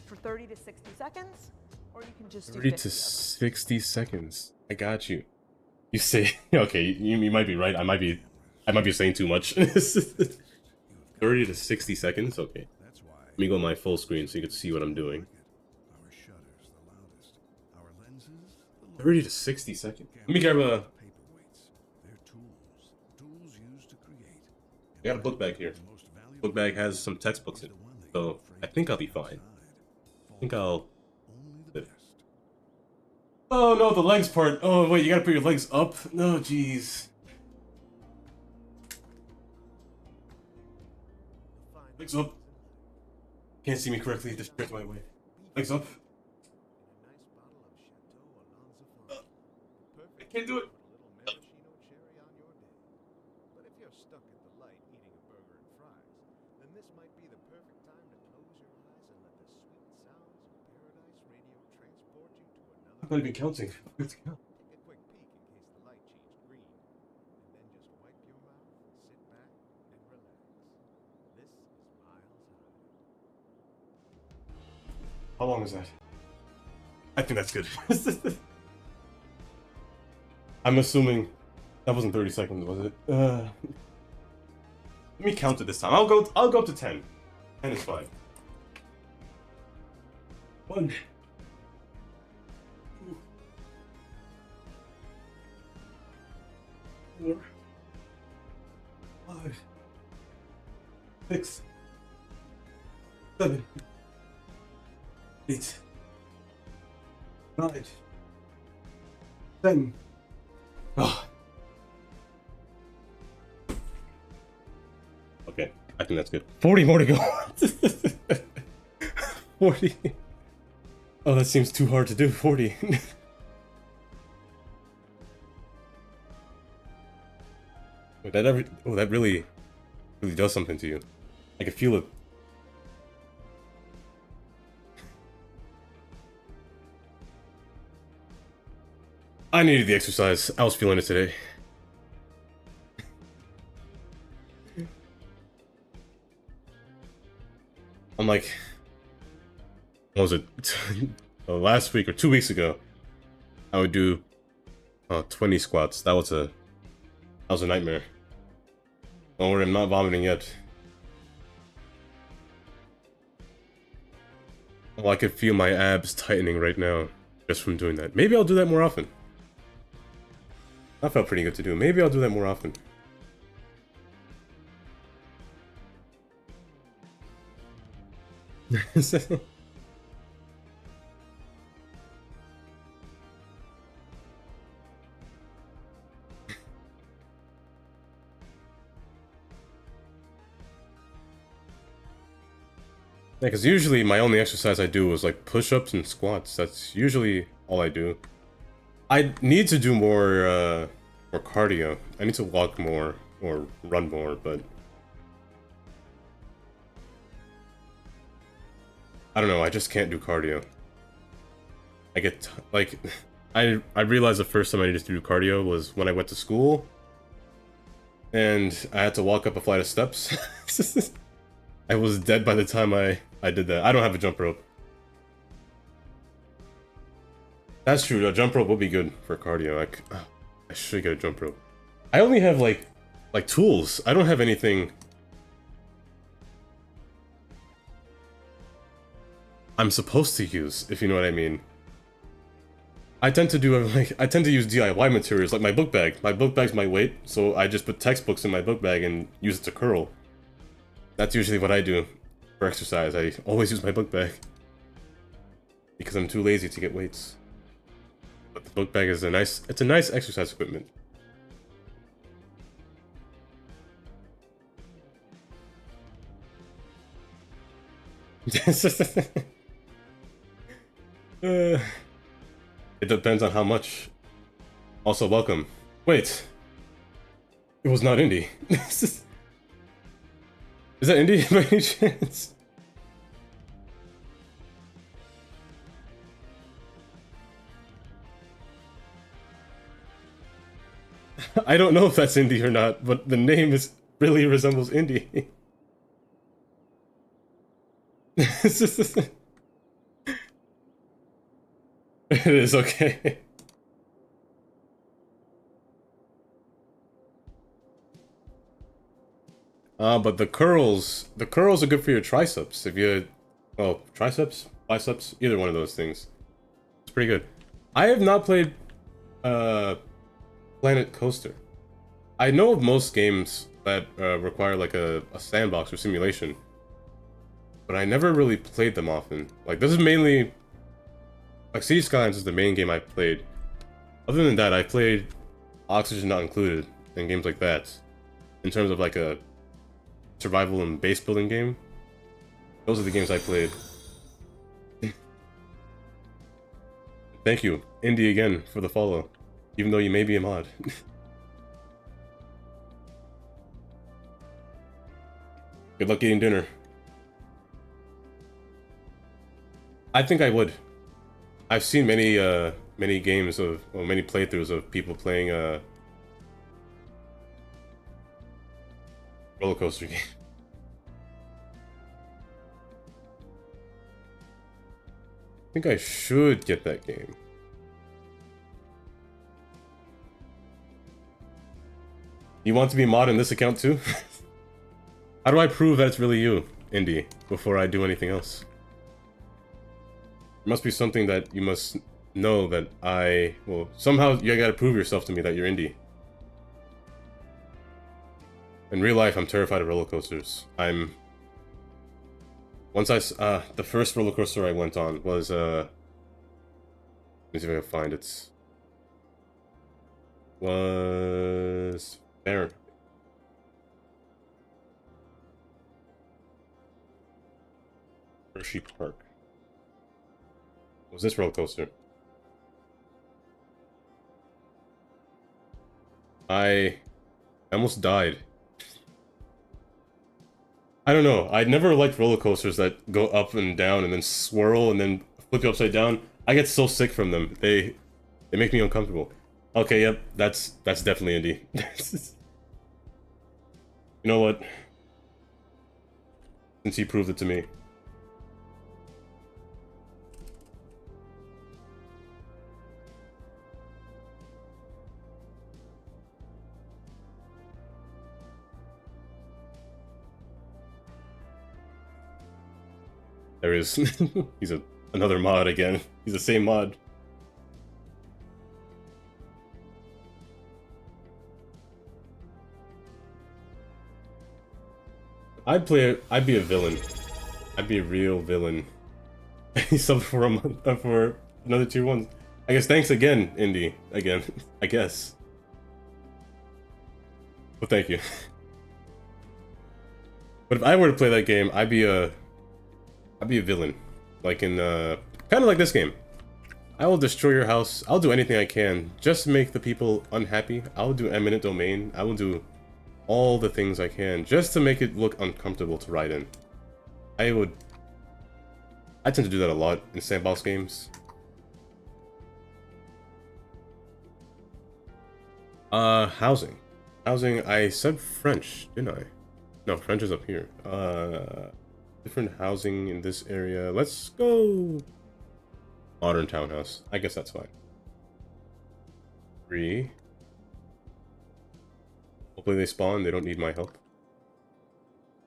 for 30 to 60 seconds, or you can just do 30 50 to of them. 60 seconds. I got you. You say okay. You might be right. I might be saying too much. 30 to 60 seconds. Okay. Let me go my full screen so you can see what I'm doing. 30 to 60 seconds. Let me grab a... I got a book bag here. Book bag has some textbooks in it. So I think I'll be fine. I think I'll... Oh no, the legs part. Oh wait, you gotta put your legs up? No, jeez. Legs up. Can't see me correctly, just tricked my way. Legs up. can't do it. Put a little maraschino cherry on your day. But if you're stuck at the light eating a burger and fries, then this might be the perfect time to close your eyes and let the sweet sounds of Paradise Radio transport you to another. I'm not even counting. Take a quick peek in case the light changed green, and then just wipe your mouth, sit back, and relax. This is Miles High. How long is that? I think that's good. I'm assuming that wasn't 30 seconds, was it? Let me count it this time. I'll go up to 10. 10 is fine. 1, 2, 4, 5, 6, 7, 8, 9, 10. Oh. Okay, I think that's good. 40 more to go. 40. Oh, that seems too hard to do. 40. Wait, that really does something to you. I can feel it. I needed the exercise. I was feeling it today. I'm like, what was it? Last week or 2 weeks ago, I would do 20 squats. That was a nightmare. Don't worry, I'm not vomiting yet. Oh, I could feel my abs tightening right now just from doing that. Maybe I'll do that more often. That felt pretty good to do. Maybe I'll do that more often. Yeah, because usually my only exercise I do is like push-ups and squats. That's usually all I do. I need to do more cardio. I need to walk more or run more, but I don't know. I just can't do cardio. I get like I realized the first time I needed to do cardio was when I went to school, and I had to walk up a flight of steps. I was dead by the time I did that. I don't have a jump rope. That's true. A jump rope would be good for cardio. I should get a jump rope. I only have like tools. I don't have anything. I'm supposed to use, if you know what I mean. I tend to use DIY materials like my book bag. My book bag's my weight, so I just put textbooks in my book bag and use it to curl. That's usually what I do for exercise. I always use my book bag because I'm too lazy to get weights. But the book bag is a nice exercise equipment. It depends on how much. Also, welcome. Wait. It was not indie. Is that indie by any chance? I don't know if that's indie or not, but the name really resembles indie. It is okay. But the curls are good for your triceps. If you, oh, triceps, biceps, either one of those things. It's pretty good. I have not played, Planet Coaster. I know of most games that require like a sandbox or simulation, but I never really played them often. Like this is mainly, like City Skylines is the main game I've played. Other than that, I played Oxygen Not Included and games like that. In terms of like a survival and base building game, those are the games I played. Thank you, Indy, again for the follow. even though you may be a mod. Good luck eating dinner. I think I would. I've seen many games of, well, many playthroughs of people playing roller coaster game. I think I should get that game. You want to be mod in this account too? How do I prove that it's really you, Indy, before I do anything else? There must be something that you must know that well, somehow you gotta prove yourself to me that you're Indy. In real life, I'm terrified of roller coasters. The first roller coaster I went on was, let me see if I can find it. Was Baron. Hershey Park. What was this roller coaster? I almost died. I don't know. I never liked roller coasters that go up and down and then swirl and then flip you upside down. I get so sick from them. They make me uncomfortable. Okay, yep, that's definitely Indy. You know what? Since he proved it to me. There is. He's another mod again. He's the same mod. I'd be a villain. I'd be a real villain. He's subbed for a month, for another tier 1. I guess thanks again, Indy. Again, I guess. Well, thank you. But if I were to play that game, I'd be a villain. Like in, kind of like this game. I will destroy your house. I'll do anything I can just to make the people unhappy. I'll do eminent domain. I will do all the things I can just to make it look uncomfortable to ride in. I tend to do that a lot in sandbox games. Housing. Housing, I said French, didn't I? No, French is up here. Different housing in this area. Let's go modern townhouse. I guess that's fine. 3. Hopefully they spawn. They don't need my help.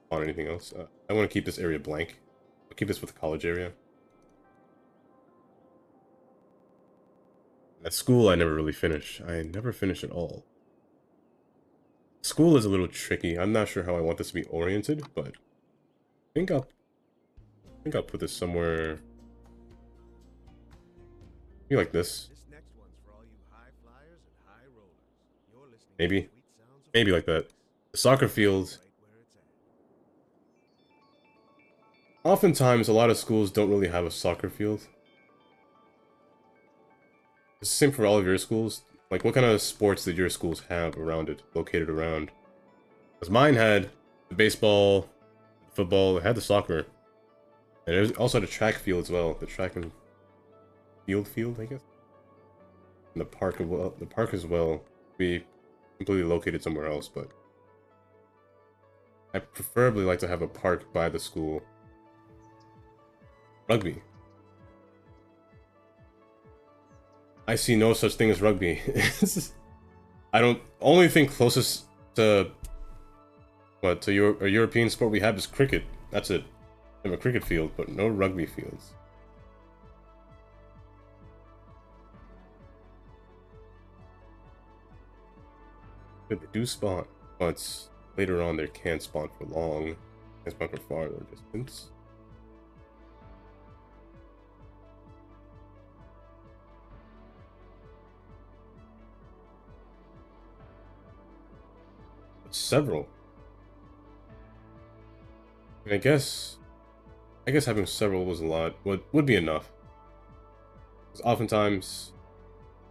Spawn anything else. I want to keep this area blank. I'll keep this with the college area. At school, I never really finish. I never finish at all. School is a little tricky. I'm not sure how I want this to be oriented, but I think I'll put this somewhere. Maybe like this. Maybe like that. The soccer field. Oftentimes, a lot of schools don't really have a soccer field. It's the same for all of your schools. Like, what kind of sports did your schools have around it, located around? Because mine had the baseball, the football, it had the soccer. And it also had a track field as well. The track and field, I guess. And the park as well. We completely located somewhere else, but I preferably like to have a park by the school. Rugby. I see no such thing as rugby. I don't. Only thing closest to a European sport we have is cricket. That's it. We have a cricket field, but no rugby fields. But they do spawn, but later on they can't spawn for long. They spawn for farther distance. Several. I guess having several was a lot. Would be enough. Because oftentimes,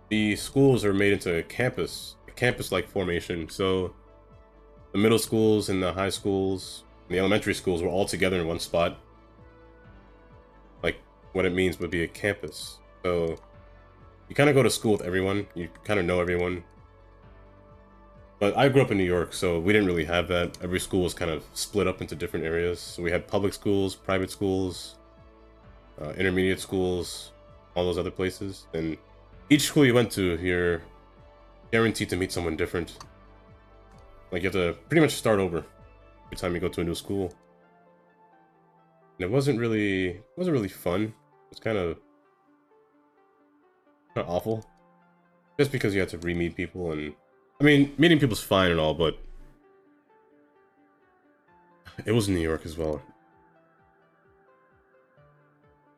the schools are made into a campus-like formation. So the middle schools and the high schools, and the elementary schools were all together in one spot. Like what it means would be a campus. So you kind of go to school with everyone. You kind of know everyone. But I grew up in New York, so we didn't really have that. Every school was kind of split up into different areas. So we had public schools, private schools, intermediate schools, all those other places. And each school you went to, you're guaranteed to meet someone different. Like you have to pretty much start over every time you go to a new school. And it wasn't really fun. It was kind of awful. Just because you had to re-meet people, and I mean, meeting people's fine and all, but it was New York as well.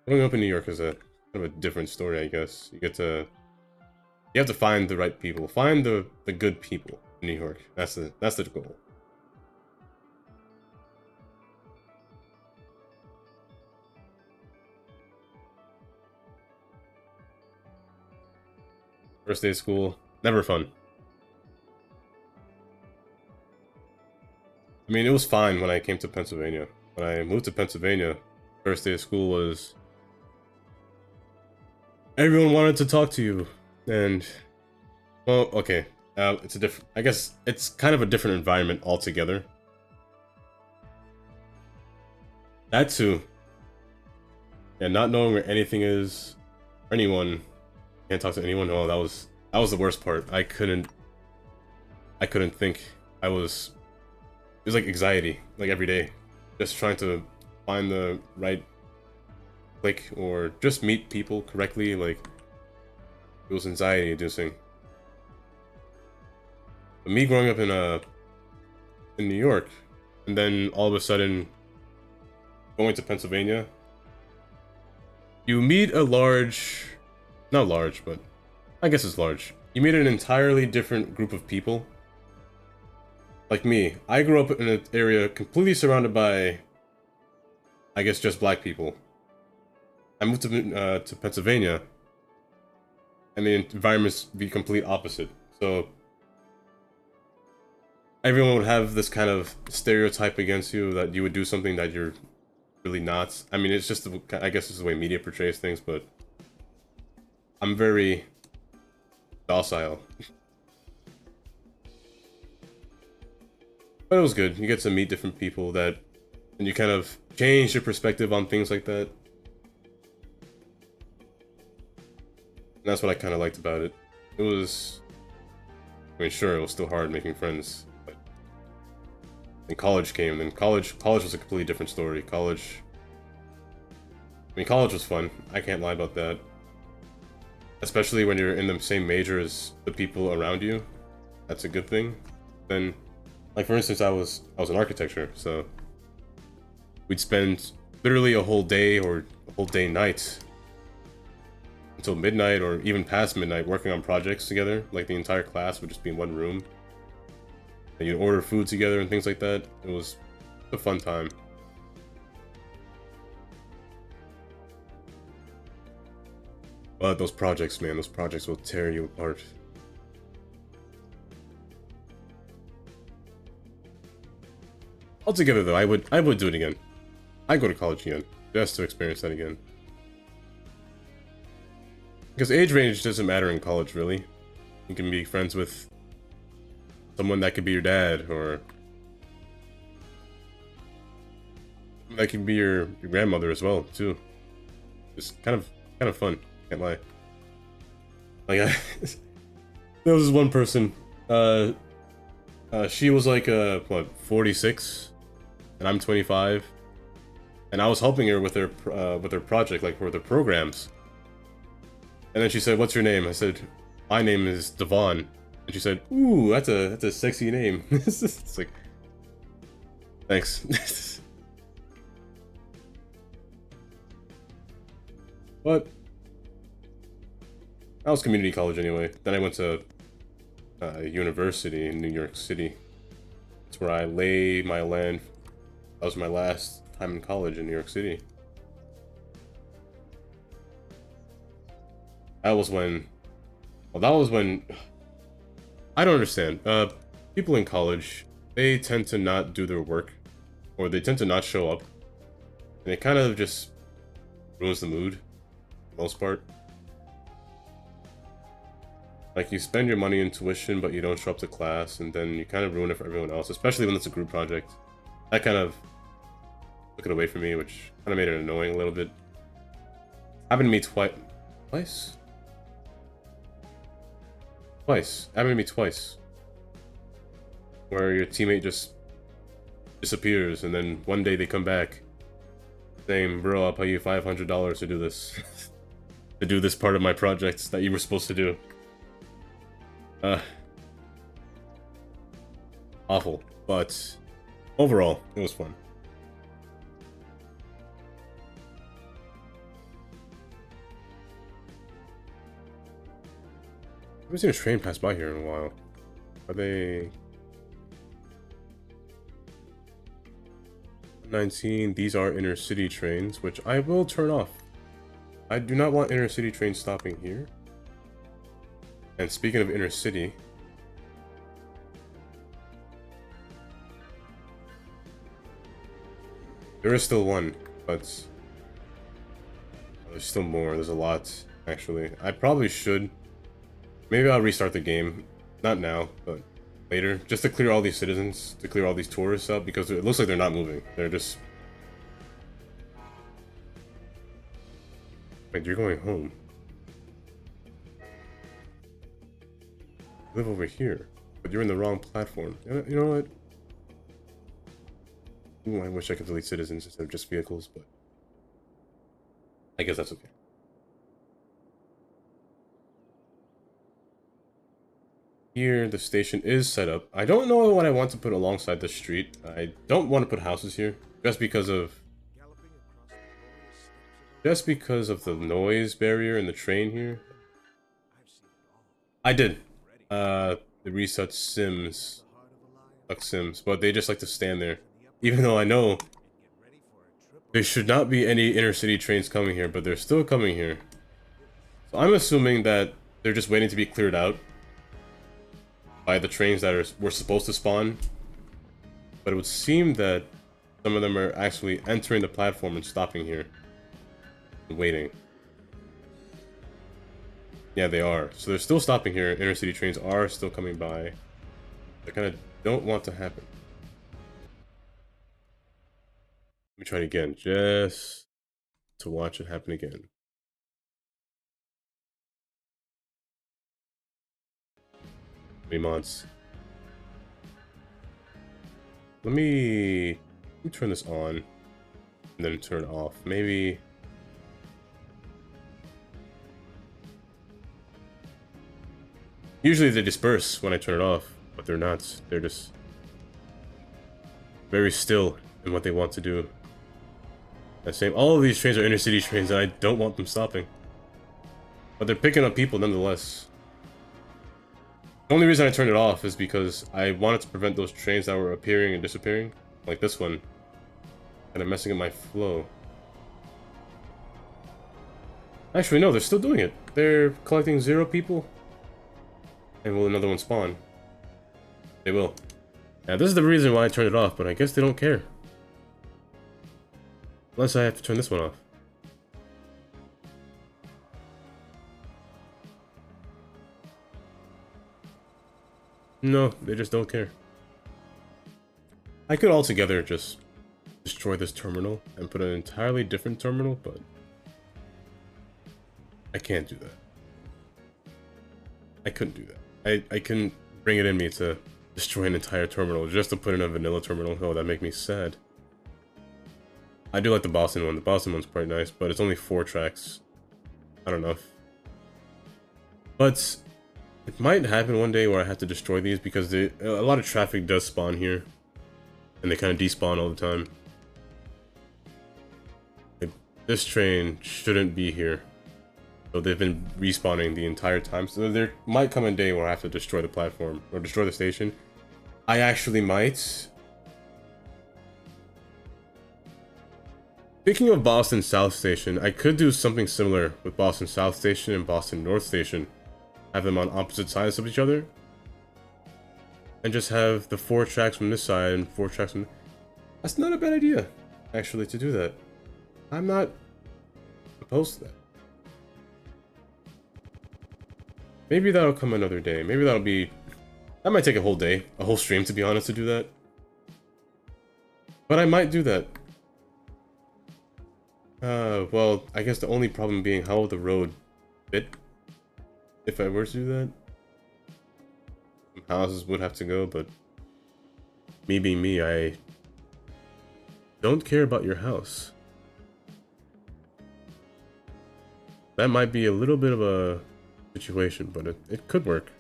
Growing up in New York is a kind of a different story, I guess. You have to find the right people, find the good people in New York. That's the goal. First day of school, never fun. I mean, it was fine when I came to Pennsylvania. When I moved to Pennsylvania, first day of school was everyone wanted to talk to you, and well, okay, it's a different. I guess it's kind of a different environment altogether. That too, and not knowing where anything is, or anyone, can't talk to anyone. Oh, that was the worst part. I couldn't think. It was like anxiety, like every day, just trying to find the right click or just meet people correctly. Like it was anxiety inducing. But me growing up in New York, and then all of a sudden going to Pennsylvania, you meet a not large, but I guess it's large. You meet an entirely different group of people. Like me, I grew up in an area completely surrounded by, I guess, just black people. I moved to Pennsylvania, and the environment's the complete opposite. So everyone would have this kind of stereotype against you that you would do something that you're really not. I mean, it's just, I guess it's the way media portrays things, but I'm very docile. But it was good. You get to meet different people and you kind of change your perspective on things like that. And that's what I kind of liked about it. It was, I mean, sure, it was still hard making friends. But then college came, and college was a completely different story. College was fun. I can't lie about that. Especially when you're in the same major as the people around you. That's a good thing. Then, like for instance, I was in architecture, so we'd spend literally a whole day or a whole day night until midnight or even past midnight working on projects together. Like the entire class would just be in one room. And you'd order food together and things like that. It was a fun time. But those projects, man, those projects will tear you apart. Altogether though, I would do it again. I'd go to college again, just to experience that again. Because age range doesn't matter in college, really. You can be friends with someone that could be your dad, or that can be your grandmother as well, too. It's kind of fun, can't lie. Like, there was this one person, she was like, what, 46? And I'm 25. And I was helping her with her project, like, with her programs. And then she said, "What's your name?" I said, "My name is Devon." And she said, "Ooh, that's a sexy name." It's like, thanks. But I was community college anyway. Then I went to university in New York City. That's where I lay my land. That was my last time in college in New York City. That was when Well, that was when... I don't understand. People in college, they tend to not do their work, or they tend to not show up, and it kind of just ruins the mood, for the most part. Like, you spend your money in tuition, but you don't show up to class, and then you kind of ruin it for everyone else, especially when it's a group project. That kind of took it away from me, which kind of made it annoying a little bit. Happened to me twice? Twice. Happened to me twice. Where your teammate just disappears, and then one day they come back saying, bro, I'll pay you $500 to do this. to do this part of my project that you were supposed to do. Awful. But overall, it was fun. I haven't seen a train pass by here in a while. Are they... 19, these are inner city trains, which I will turn off. I do not want inner city trains stopping here. And speaking of inner city, there is still one, but there's still more. There's a lot, actually. I probably should. Maybe I'll restart the game. Not now, but later. Just to clear all these citizens, to clear all these tourists up, because it looks like they're not moving. They're just... Wait, you're going home. You live over here, but you're in the wrong platform. You know what? Ooh, I wish I could delete citizens instead of just vehicles, but... I guess that's okay. Here, the station is set up. I don't know what I want to put alongside the street. I don't want to put houses here, just because of the noise barrier in the train here. I did. The reset Sims, but they just like to stand there. Even though I know there should not be any inner city trains coming here, but they're still coming here. So I'm assuming that they're just waiting to be cleared out by the trains that were supposed to spawn. But it would seem that some of them are actually entering the platform and stopping here. And waiting. Yeah, they are. So they're still stopping here. Inner city trains are still coming by. I kind of don't want to happen. Let me try it again, just to watch it happen again. 3 months. Let me turn this on and then turn it off. Maybe. Usually they disperse when I turn it off, but they're not. They're just very still in what they want to do. The same. All of these trains are inner city trains, and I don't want them stopping. But they're picking up people nonetheless. The only reason I turned it off is because I wanted to prevent those trains that were appearing and disappearing, like this one, and I'm messing up my flow. Actually, no, they're still doing it. They're collecting 0 people. And will another one spawn? They will. Now, this is the reason why I turned it off, but I guess they don't care. Unless I have to turn this one off. No, they just don't care. I could altogether just destroy this terminal and put an entirely different terminal, but I can't do that. I couldn't do that. I couldn't bring it in me to destroy an entire terminal just to put in a vanilla terminal. Oh, that'd make me sad. I do like the Boston one. The Boston one's quite nice, but it's only 4 tracks. I don't know. But it might happen one day where I have to destroy these because a lot of traffic does spawn here. And they kind of despawn all the time. This train shouldn't be here. So they've been respawning the entire time. So there might come a day where I have to destroy the platform or destroy the station. I actually might. Speaking of Boston South Station, I could do something similar with Boston South Station and Boston North Station. have them on opposite sides of each other, and just have the 4 tracks from this side and 4 tracks from... That's not a bad idea, actually, to do that. I'm not opposed to that. Maybe that'll come another day. Maybe that'll be... That might take a whole day, a whole stream, to be honest, to do that. But I might do that. Well, I guess the only problem being how will the road fit if I were to do that. Some houses would have to go, but me being me, I don't care about your house. That might be a little bit of a situation, but it could work.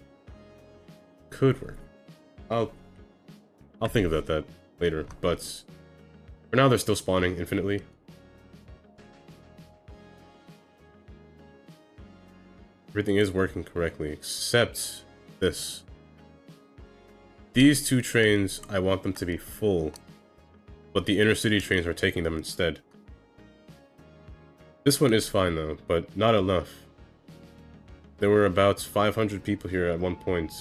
Could work. I'll think about that later, but for now they're still spawning infinitely. Everything is working correctly, except this. These 2 trains, I want them to be full, but the inner city trains are taking them instead. This one is fine though, but not enough. There were about 500 people here at one point.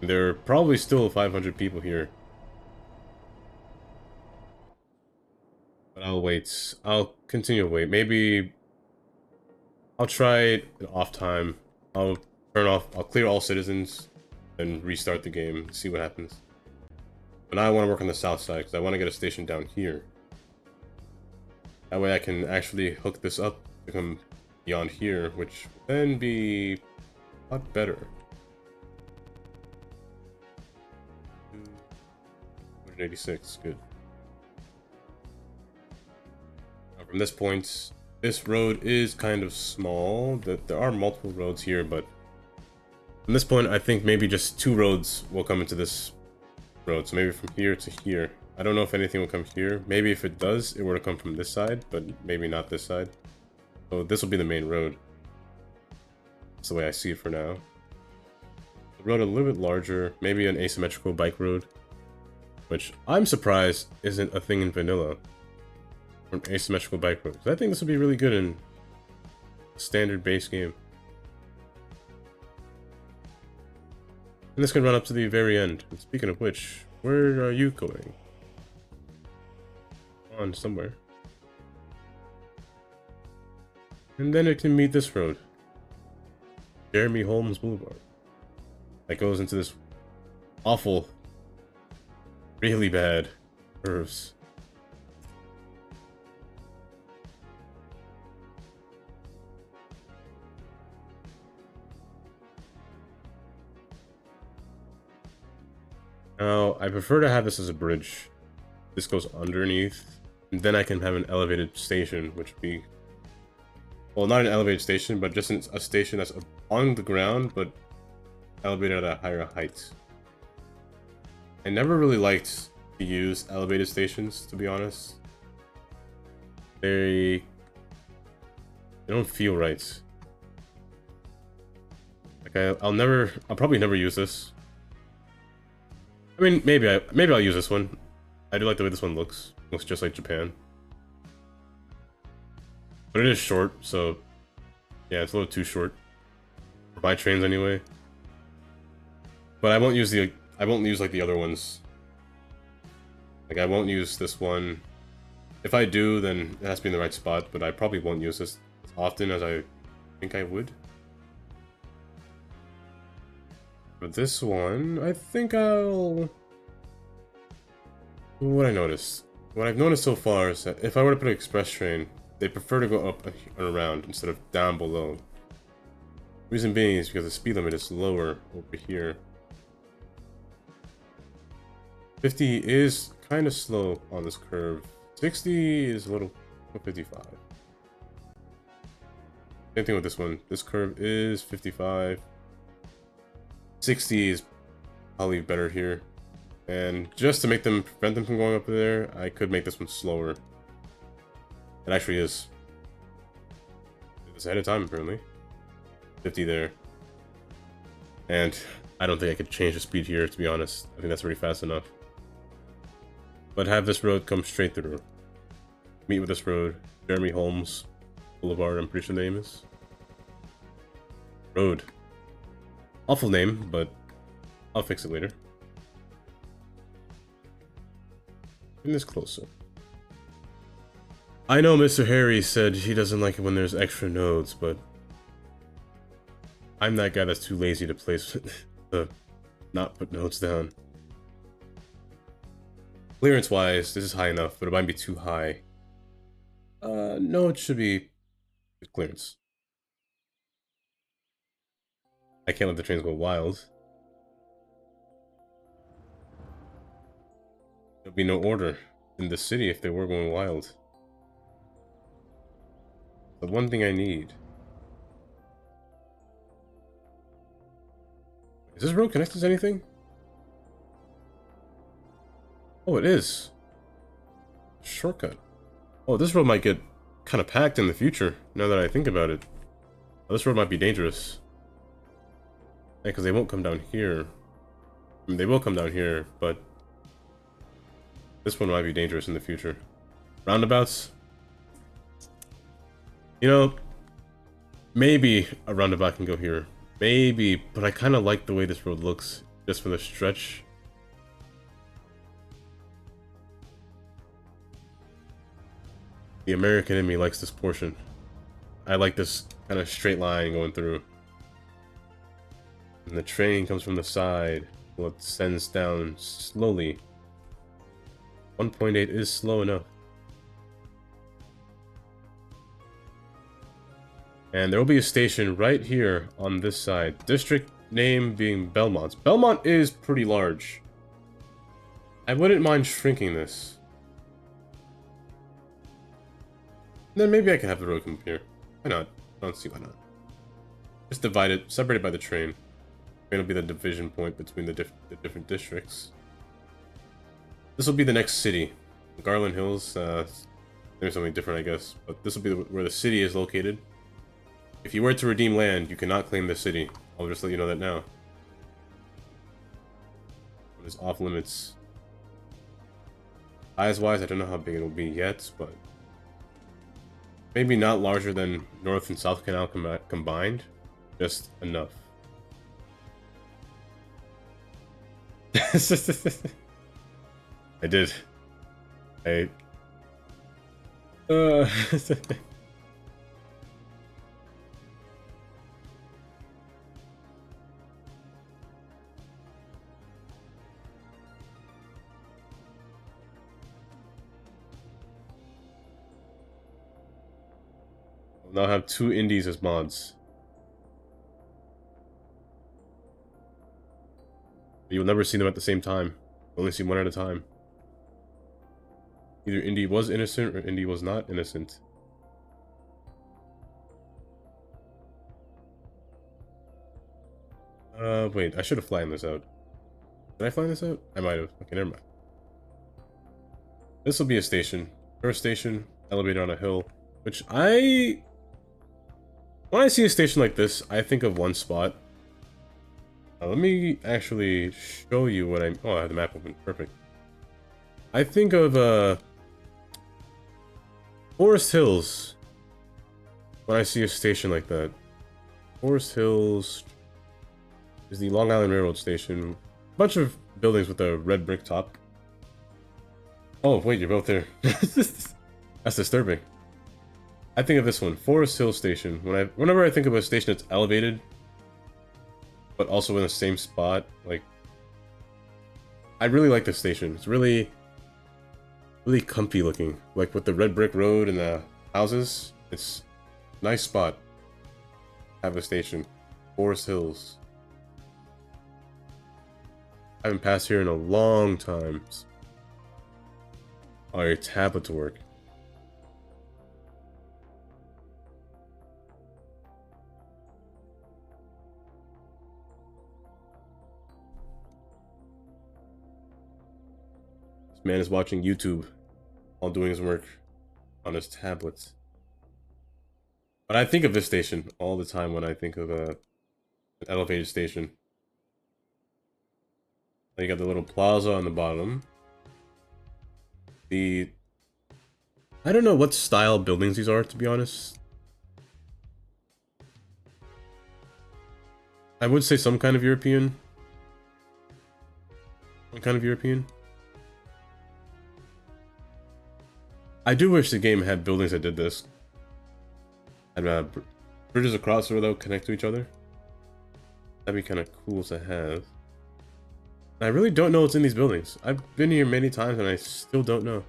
There are probably still 500 people here. But I'll wait. I'll continue to wait. Maybe I'll try an off time. I'll clear all citizens and restart the game, see what happens. But now I want to work on the south side because I want to get a station down here. That way I can actually hook this up to come beyond here, which would then be a lot better. 286, good. Now from this point, this road is kind of small. There are multiple roads here, but from this point, I think maybe just 2 roads will come into this road. So maybe from here to here. I don't know if anything will come here. Maybe if it does, it were to come from this side, but maybe not this side. So this will be the main road. That's the way I see it for now. The road a little bit larger, maybe an asymmetrical bike road, which I'm surprised isn't a thing in vanilla. Or an asymmetrical bike road. I think this would be really good in a standard base game. And this can run up to the very end. And speaking of which, where are you going? On somewhere. And then it can meet this road. Jeremy Holmes Boulevard. That goes into this awful, really bad curves. Now, I prefer to have this as a bridge. This goes underneath, and then I can have an elevated station, which would be... Well, not an elevated station, but just a station that's on the ground, but elevated at a higher height. I never really liked to use elevated stations, to be honest. They don't feel right. Like I'll probably never use this. I mean, maybe I'll use this one. I do like the way this one looks. Looks just like Japan. But it is short, so yeah, it's a little too short for my trains anyway. But I won't use like the other ones. Like I won't use this one. If I do, then it has to be in the right spot, but I probably won't use this as often as I think I would. But this one, I think I'll... What I've noticed so far is that if I were to put an express train, they prefer to go up and around instead of down below. Reason being is because the speed limit is lower over here. 50 is kind of slow on this curve. 60 is a little 55. Same thing with this one. This curve is 55. 60 is probably better here. And just to prevent them from going up there, I could make this one slower. It actually is. It's ahead of time, apparently. 50 there. And I don't think I could change the speed here, to be honest. I think that's already fast enough. But have this road come straight through. Meet with this road. Jeremy Holmes Boulevard, I'm pretty sure the name is. Road. Awful name, but I'll fix it later. Bring this closer. I know Mr. Harry said he doesn't like it when there's extra nodes, but I'm that guy that's too lazy to place to not put nodes down. Clearance-wise, this is high enough, but it might be too high. No, it should be clearance. I can't let the trains go wild. There'll be no order in the city if they were going wild. The one thing I need. Is this road connected to anything? Oh, it is. Shortcut. Oh, this road might get kind of packed in the future, now that I think about it. Oh, this road might be dangerous. Yeah, because they won't come down here. I mean, they will come down here, but this one might be dangerous in the future. Roundabouts? You know, maybe a roundabout can go here. Maybe, but I kind of like the way this road looks, just for the stretch. The American in me likes this portion. I like this kind of straight line going through. And the train comes from the side. Well, it sends down slowly. 1.8 is slow enough. And there will be a station right here on this side. District name being Belmont. Belmont is pretty large. I wouldn't mind shrinking this. Then maybe I can have the road come here. Why not? I don't see why not. Just divide it, separate it by the train. Train will be the division point between the different districts. This will be the next city. Garland Hills, there's something different, I guess. But this will be where the city is located. If you were to redeem land, you cannot claim the city. I'll just let you know that now. It is off limits. Size-wise, I don't know how big it will be yet, but maybe not larger than North and South Canal combined. Just enough. I did. I'll now have 2 indies as mods. You'll never see them at the same time. You'll only see one at a time. Either Indy was innocent or Indy was not innocent. Wait, I should have flattened this out. Did I flatten this out? I might have. Okay, never mind. This will be a station. First station, elevator on a hill. Which when I see a station like this, I think of one spot. Let me actually show you what I'm... Oh, I have the map open. Perfect. I think of, Forest Hills. When I see a station like that. Forest Hills is the Long Island Railroad station. A bunch of buildings with a red brick top. Oh, wait, you're both there. That's disturbing. I think of this one, Forest Hill Station. Whenever I think of a station that's elevated, but also in the same spot, like, I really like this station. It's really comfy looking. Like with the red brick road and the houses, it's a nice spot. Have a station, Forest Hills. I haven't passed here in a long time. Oh, your tablet to work. This man is watching YouTube while doing his work on his tablet. But I think of this station all the time when I think of an elevated station. Then you got the little plaza on the bottom. I don't know what style buildings these are, to be honest. I would say some kind of European. Some kind of European. I do wish the game had buildings that did this. And bridges across where they'll connect to each other. That'd be kind of cool to have. I really don't know what's in these buildings. I've been here many times and I still don't know.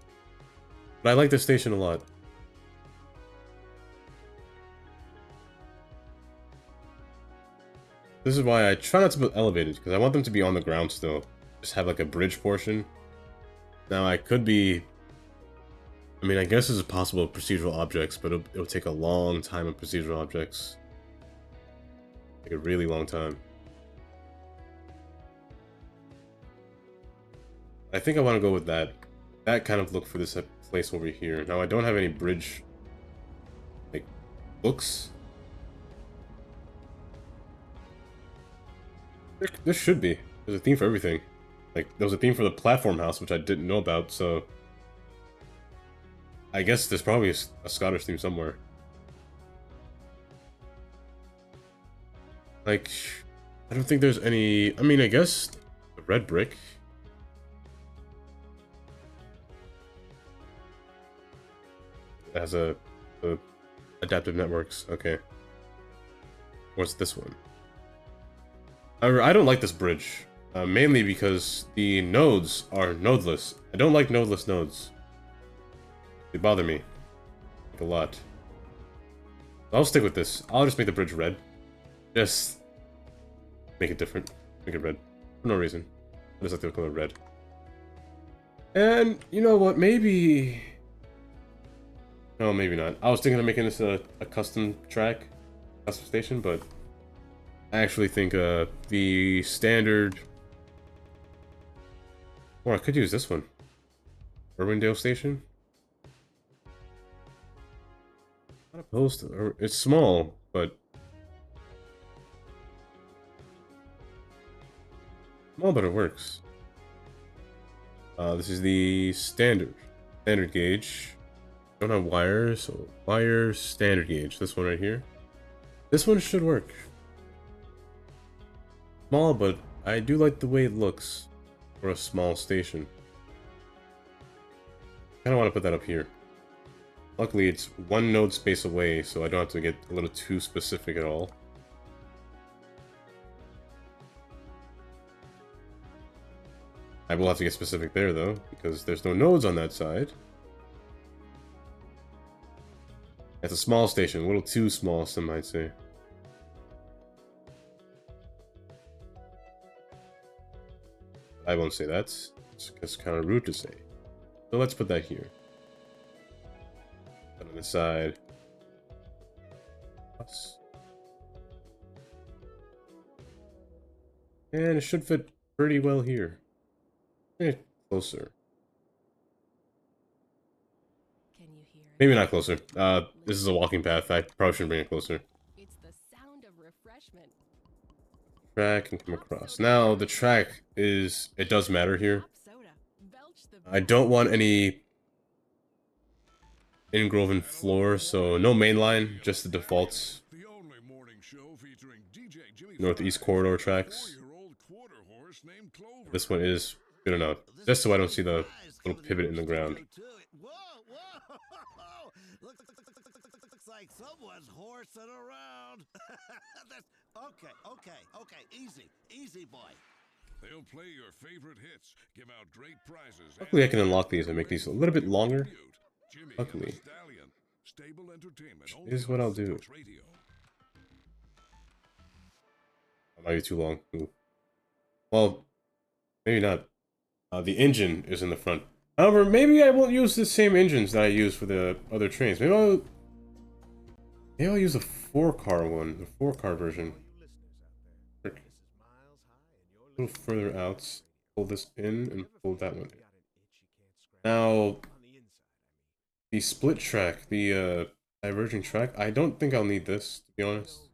But I like this station a lot. This is why I try not to put elevated, because I want them to be on the ground still. Just have like a bridge portion. Now I could be... I mean, I guess it's possible with procedural objects, but it'll take a long time with procedural objects. Like a really long time. I think I want to go with that. That kind of look for this place over here. Now I don't have any bridge, like, books. There should be. There's a theme for everything. Like, there was a theme for the platform house, which I didn't know about, so... I guess there's probably a Scottish theme somewhere. Like, I don't think there's any... I mean, I guess the red brick. It has a adaptive networks. Okay. What's this one? I don't like this bridge. Mainly because the nodes are nodeless. I don't like nodeless nodes. They bother me. Like a lot. I'll stick with this. I'll just make the bridge red. Just make it different. Make it red. For no reason. I just like the color red. And you know what? Maybe... No, maybe not. I was thinking of making this a custom track. Custom station, but... I actually think the standard... Or I could use this one. Irwindale Station? Not opposed to... It's small, but... Small, but it works. This is the standard. Standard gauge. Don't have wires, so wire standard gauge. This one right here. This one should work. Small, but I do like the way it looks for a small station. I kind of want to put that up here. Luckily, it's one node space away, so I don't have to get a little too specific at all. I will have to get specific there, though, because there's no nodes on that side. It's a small station, a little too small, some might say. I won't say that. It's kind of rude to say. So let's put that here. Put on the side. And it should fit pretty well here. Closer. Can you hear it? Maybe not closer. This is a walking path. I probably shouldn't bring it closer. It's the sound of refreshment. Track and come across. Now, the track is... It does matter here. Hop soda. Belch the I don't want any ingroven floor, so no mainline, just the defaults. The only morning show featuring DJ Jimmy Northeast Fry, corridor a tracks. 4-year-old quarter horse named Clover. This one is good enough. Just so I don't see the little pivot in the ground. Whoa, whoa! Looks like someone's horsing around. Okay. Easy, boy. They'll play your favorite hits, give out great prizes. Luckily, I can unlock these and make these a little bit longer. Jimmy Luckily. and the Stallion. Stable entertainment. Which is what I'll do. Sports Radio. That might be too long. Ooh. Well, maybe not. The engine is in the front. However, maybe I won't use the same engines that I use for the other trains. Maybe I'll use a 4-car one, the 4-car version. A little further out. Pull this in and pull that one in. Now, the split track, the diverging track, I don't think I'll need this, to be honest.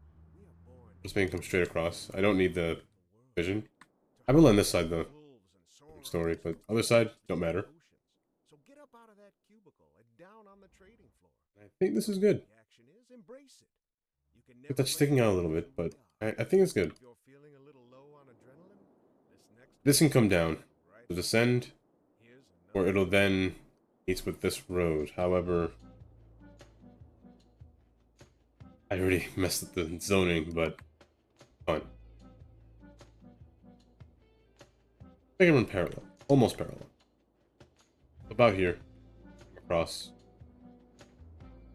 Just make it come straight across. I don't need the vision. I will on this side, though. Story, but other side, don't matter. So get up out of that cubicle and down on the trading floor. I think this is good. The action is embrace it. You can But that's sticking out a little bit, but I think it's good. If you're feeling a little low on adrenaline, This can come down right? to descend, Here's or another it'll then meet with this road. However, I already messed up the zoning, but fine. Make it run parallel, almost parallel. About here, across.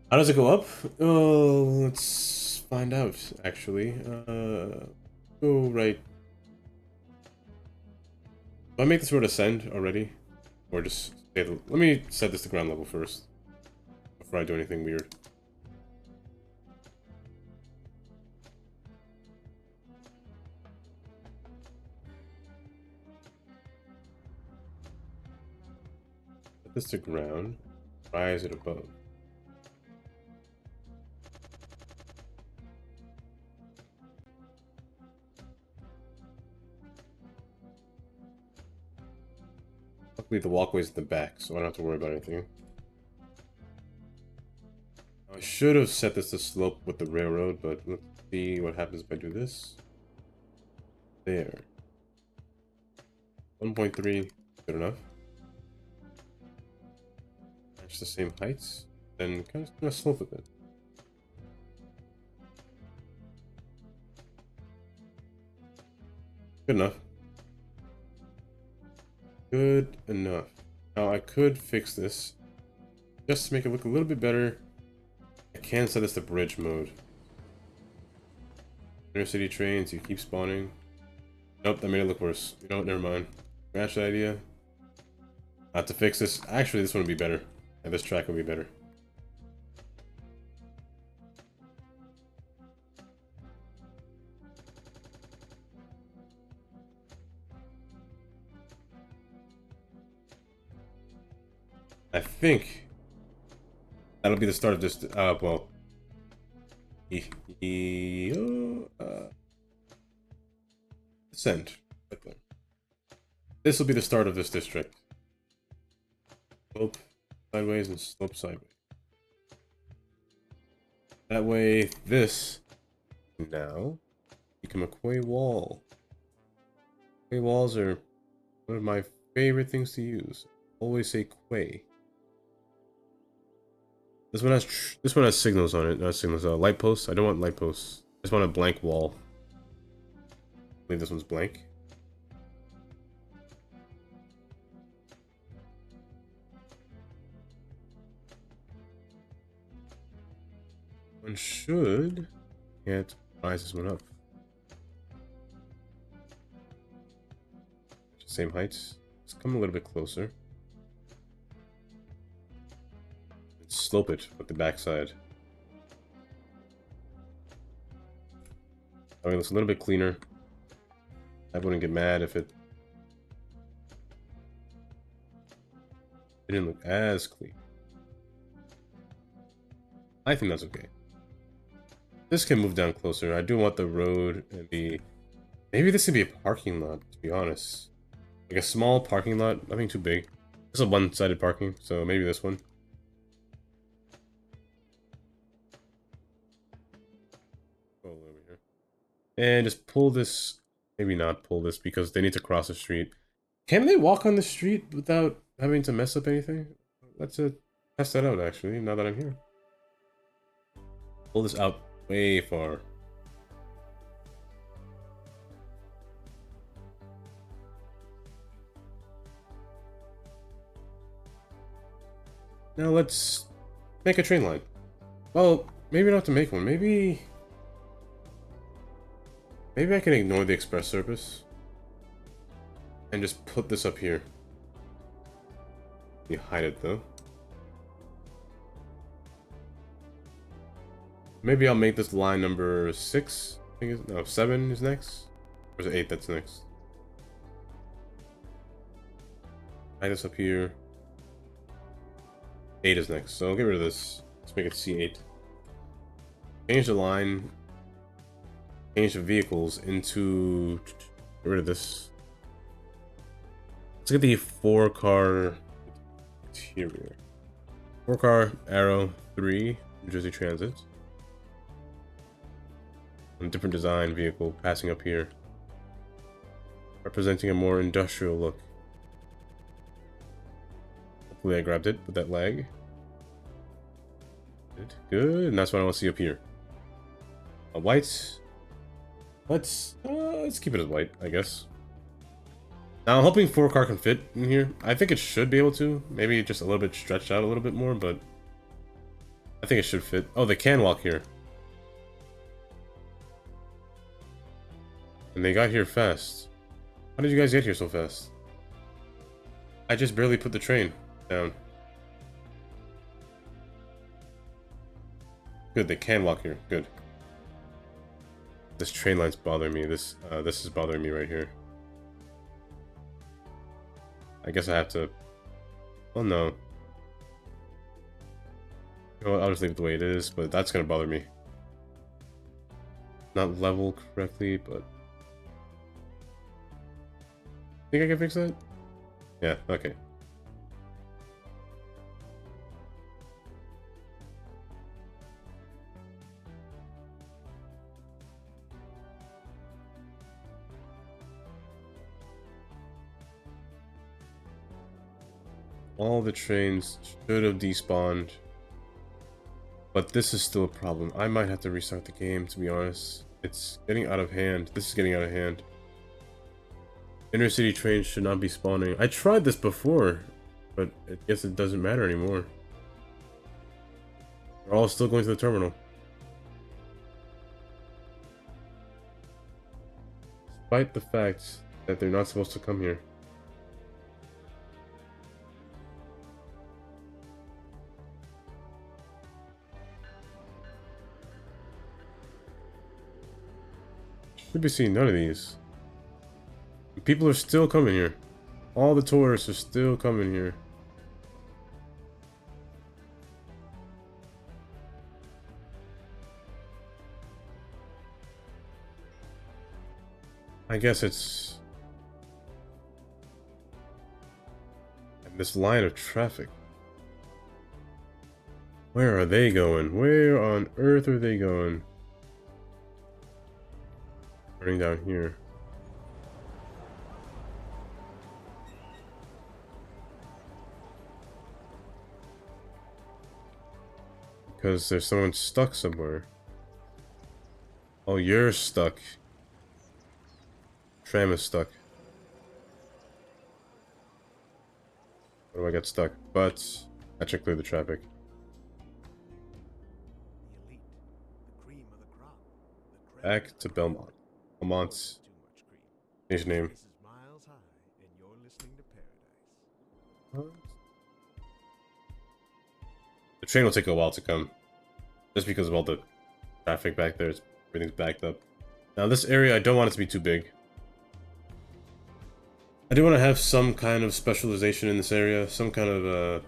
How does it go up? Oh, let's find out. Actually, go right. Do I make this road ascend already, or just stay the... Let me set this to ground level first before I do anything weird. Set this to ground. Rise it above. Luckily, the walkway's at the back, so I don't have to worry about anything. I should have set this to slope with the railroad, but let's see what happens if I do this. There. 1.3, good enough. Match the same heights, then kind of slope a bit. Good enough. Good enough. Now I could fix this just to make it look a little bit better. I can set this to bridge mode. Inner city trains, you keep spawning. Nope, that made it look worse. You know what, never mind. Scratch the idea. Not to fix this. Actually, this one would be better. And this track would be better. I think that'll be the start of this. Well, ascend. Right there. This will be the start of this district. Slope sideways and slope sideways. That way, this now become a quay wall. Quay walls are one of my favorite things to use. Always say quay. This one has signals on it. Not signals. Light posts. I don't want light posts. I just want a blank wall. I believe this one's blank. One should can't rise this one up. Same heights. Let's come a little bit closer. Slope it with the backside. I mean, it looks a little bit cleaner. I wouldn't get mad if it didn't look as clean. I think that's okay. This can move down closer. I do want the road and the... Maybe this could be a parking lot, to be honest. Like a small parking lot, nothing too big. This is a one-sided parking, so maybe this one. Go over here. And just pull this... Maybe not pull this, because they need to cross the street. Can they walk on the street without having to mess up anything? Let's test that out, actually, now that I'm here. Pull this out way far. Now let's make a train line. Well, maybe not to make one. Maybe I can ignore the express service and just put this up here. You hide it though. Maybe I'll make this line number 6. I think it's, no, 7 is next. Or is it 8 that's next? Hide this up here. 8 is next, so I'll get rid of this. Let's make it C8. Change the line. Change the vehicles into... Get rid of this. Let's get the 4-car interior. 4-car, Arrow, 3, New Jersey Transit. A different design vehicle passing up here, representing a more industrial look. Hopefully I grabbed it with that lag. Good, and that's what I want to see up here. A white. Let's keep it as white, I guess. Now I'm hoping 4-car can fit in here. I think it should be able to. Maybe just a little bit stretched out a little bit more, but I think it should fit. Oh, they can walk here. And they got here fast. How did you guys get here so fast? I just barely put the train down. Good, they can walk here. Good. This train line's bothering me. This is bothering me right here. I guess I have to... Oh no. You know what, I'll just leave it the way it is, but that's gonna bother me. Not level correctly, but... Think I can fix that? Yeah, okay. All the trains should have despawned. But this is still a problem. I might have to restart the game, to be honest. It's getting out of hand. This is getting out of hand. Inner city trains should not be spawning. I tried this before, but I guess it doesn't matter anymore. They're all still going to the terminal. Despite the fact that they're not supposed to come here. Should be seeing none of these. People are still coming here. All the tourists are still coming here. I guess it's... this line of traffic. Where are they going? Where on earth are they going? Turning down here. Because there's someone stuck somewhere. Oh, you're stuck. Tram is stuck. Where do I get stuck? But I should clear the traffic. The elite, the cream of the crop. The Back to Belmont. Belmont's too much cream. his name. This is Miles High, and you're listening to Paradise. The train will take a while to come. Just because of all the traffic back there. Everything's backed up. Now this area, I don't want it to be too big. I do want to have some kind of specialization in this area. Some kind of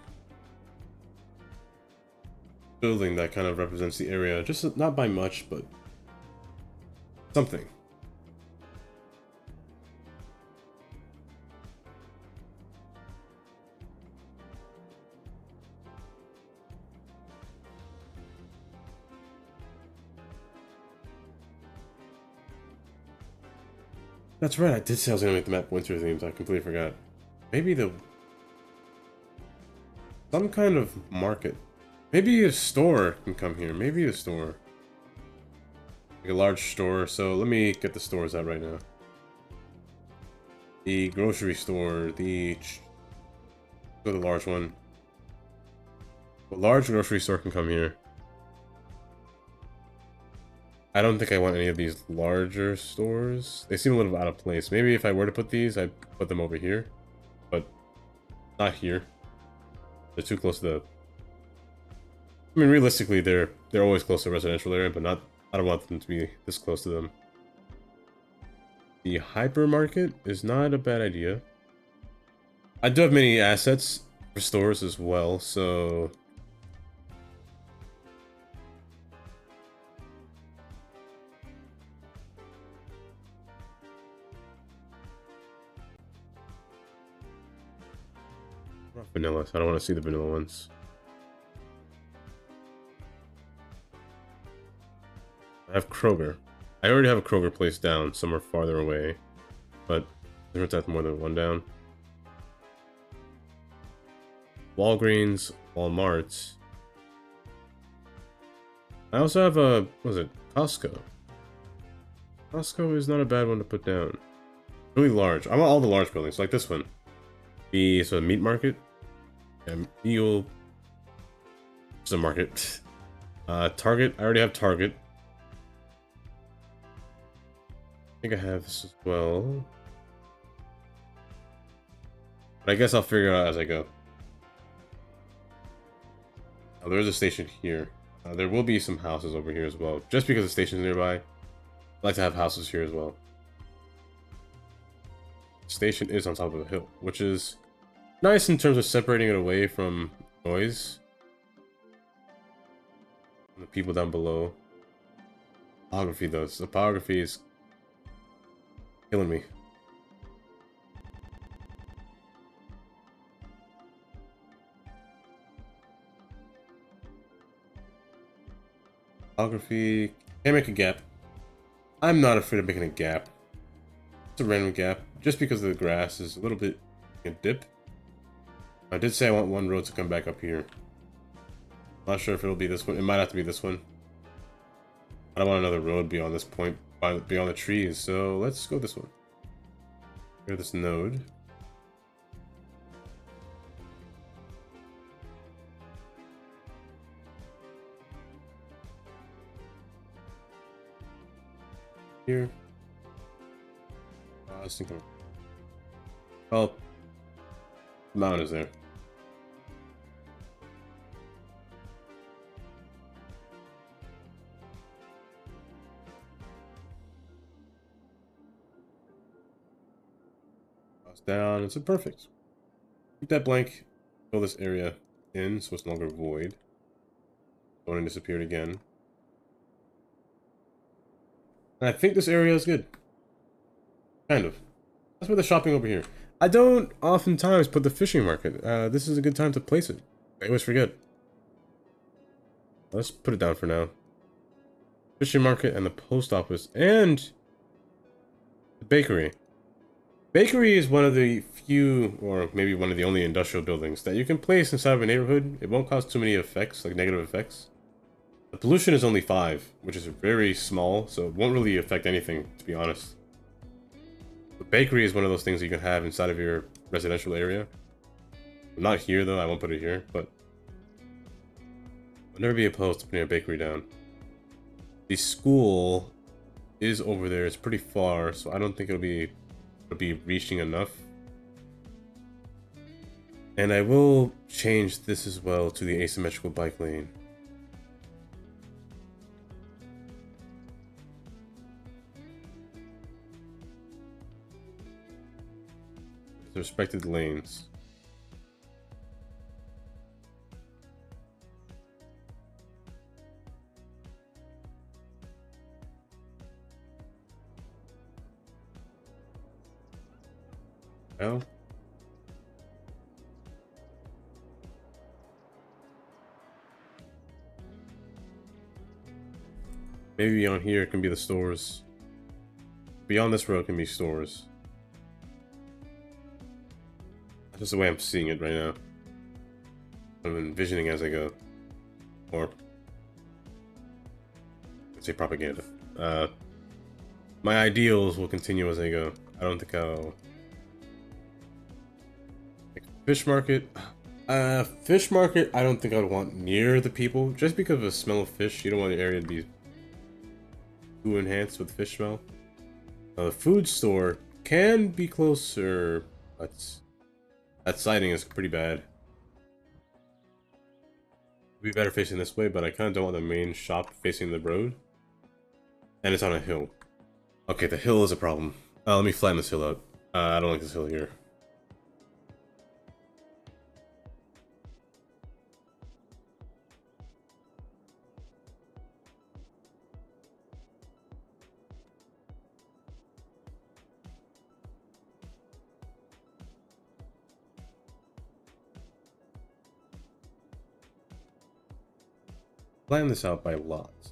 building that kind of represents the area. Just not by much, but something. That's right, I did say I was gonna make the map winter themed. I completely forgot. Maybe some kind of market. Maybe a store can come here. Maybe a store. Like a large store. So let me get the stores out right now. The grocery store. Go to the large one. A large grocery store can come here. I don't think I want any of these larger stores. They seem a little out of place. Maybe if I were to put these, I'd put them over here. But not here. They're too close to the... I mean, realistically, they're always close to a residential area, but not... I don't want them to be this close to them. The hypermarket is not a bad idea. I do have many assets for stores as well, so... vanilla, so I don't want to see the vanilla ones. I have Kroger. I already have a Kroger place down somewhere farther away, but there hurts to have more than one down. Walgreens, Walmart's. I also have a, what is it, Costco. Costco is not a bad one to put down. Really large. I want all the large buildings, like this one. The so meat market. And Eagle. It's a market. Target. I already have Target. I think I have this as well. But I guess I'll figure it out as I go. There's a station here. There will be some houses over here as well. Just because the station's nearby, I like to have houses here as well. The station is on top of a hill, which is nice in terms of separating it away from noise. And the people down below. Topography though. The topography is killing me. Topography. Can't make a gap. I'm not afraid of making a gap. It's a random gap. Just because the grass is a little bit a dip. I did say I want one road to come back up here. Not sure if it'll be this one. It might have to be this one. I don't want another road beyond this point, beyond the trees. So let's go this one. Here's this node. Here. I was thinking. Oh, the mountain is there. Down, it's a perfect. Keep that blank, fill this area in so it's no longer void. Zoning disappeared again. And I think this area is good. Kind of. That's where the shopping over here. I don't oftentimes put the fishing market. This is a good time to place it. I always forget. Let's put it down for now. Fishing market and the post office and the bakery. Bakery is one of the few, or maybe one of the only industrial buildings that you can place inside of a neighborhood. It won't cause too many effects, like negative effects. The pollution is only 5, which is very small, so it won't really affect anything, to be honest. The bakery is one of those things that you can have inside of your residential area. Not here, though. I won't put it here, but I'll never be opposed to putting a bakery down. The school is over there. It's pretty far, so I don't think it'll be reaching enough. And I will change this as well to the asymmetrical bike lane. The respected lanes. Well, maybe beyond here can be the stores. Beyond this road can be stores. That's just the way I'm seeing it right now. I'm envisioning as I go. Or, let's say propaganda. My ideals will continue as I go. I don't think I'll... Fish market. Fish market, I don't think I'd want near the people. Just because of the smell of fish, you don't want the area to be too enhanced with fish smell. The food store can be closer, but that sighting is pretty bad. It'd be better facing this way, but I kind of don't want the main shop facing the road. And it's on a hill. Okay, the hill is a problem. Let me flatten this hill out. I don't like this hill here. Plan this out by lots.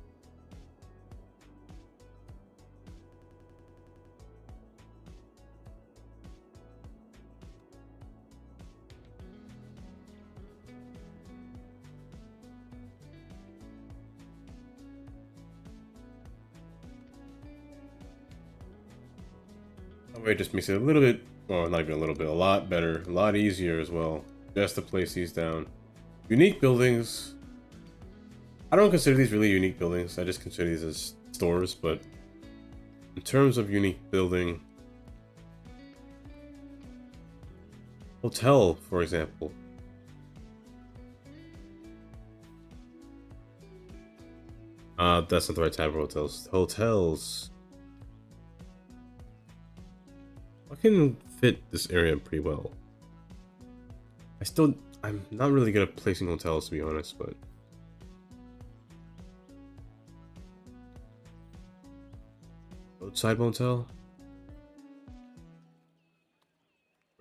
That way it just makes it a little bit, well, not even a little bit, a lot better, a lot easier as well, just to place these down. Unique buildings. I don't consider these really unique buildings. I just consider these as stores, but in terms of unique building, hotel, for example. That's not the right type of hotels. Hotels. I can fit this area pretty well. I'm not really good at placing hotels, to be honest, but roadside motel.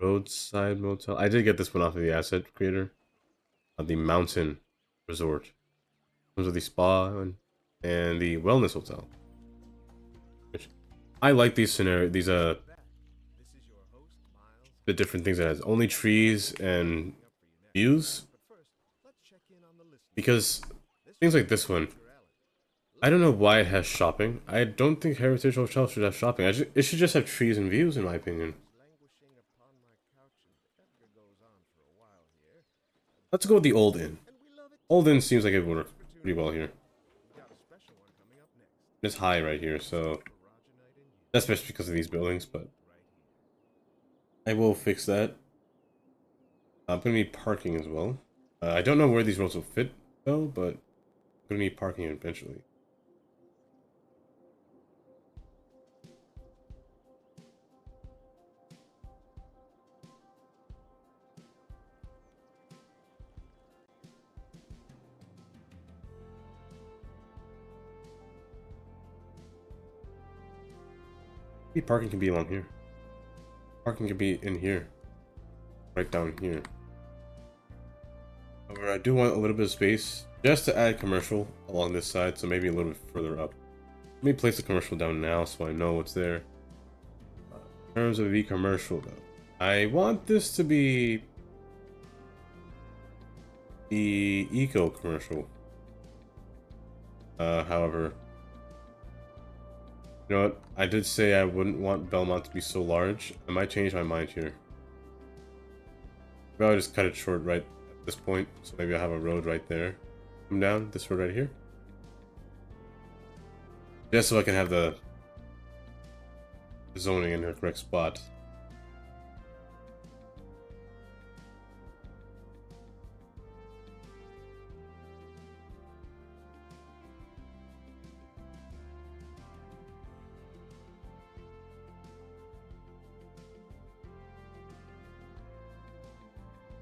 Roadside motel. I did get this one off of the asset creator. The mountain resort. Comes with the spa and the wellness hotel. Which I like these scenario. These This is your host, Miles. the different things it has. Only trees and Up for you next. views. But first, let's check in on the listener. Because This things one's like this one, your alley. I don't know why it has shopping. I don't think Heritage Hotel should have shopping. It should just have trees and views, in my opinion. Languishing upon my couch, and Edgar goes on for a while here. Let's go with the Old Inn. And we love it. Old Inn seems like it would work pretty well here. We've got a special one coming up next. It's high right here, so For Roger Knight and you, that's just because of these buildings, but right here. I will fix that. I'm gonna need parking as well. I don't know where these roads will fit though, but I'm gonna need parking eventually. Maybe parking can be along here. Parking can be in here. Right down here. However, I do want a little bit of space just to add commercial along this side, so maybe a little bit further up. Let me place the commercial down now so I know what's there. In terms of the commercial though, I want this to be the eco commercial. However, you know what? I did say I wouldn't want Belmont to be so large. I might change my mind here. Maybe I'll just cut it short right at this point. So maybe I'll have a road right there. Come down, this road right here. Just so I can have the zoning in the correct spot.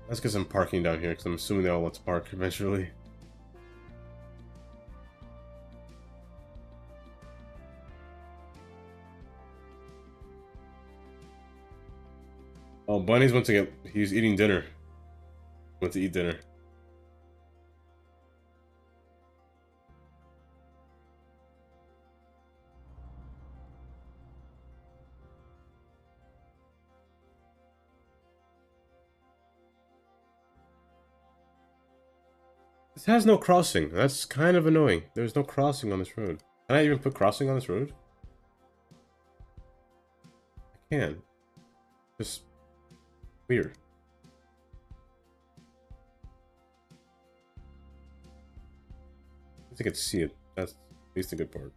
Let's get some parking down here, because I'm assuming they all want to park eventually. Oh, Bunny's went to get... He's eating dinner. Went to eat dinner. This has no crossing. That's kind of annoying. There's no crossing on this road. Can I even put crossing on this road? I can. Just weird. At least I could see it. That's at least the good part.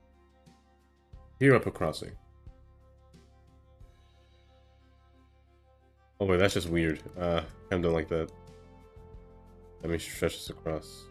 Here I put crossing. Oh wait, that's just weird. I don't like that. Let me stretch this across.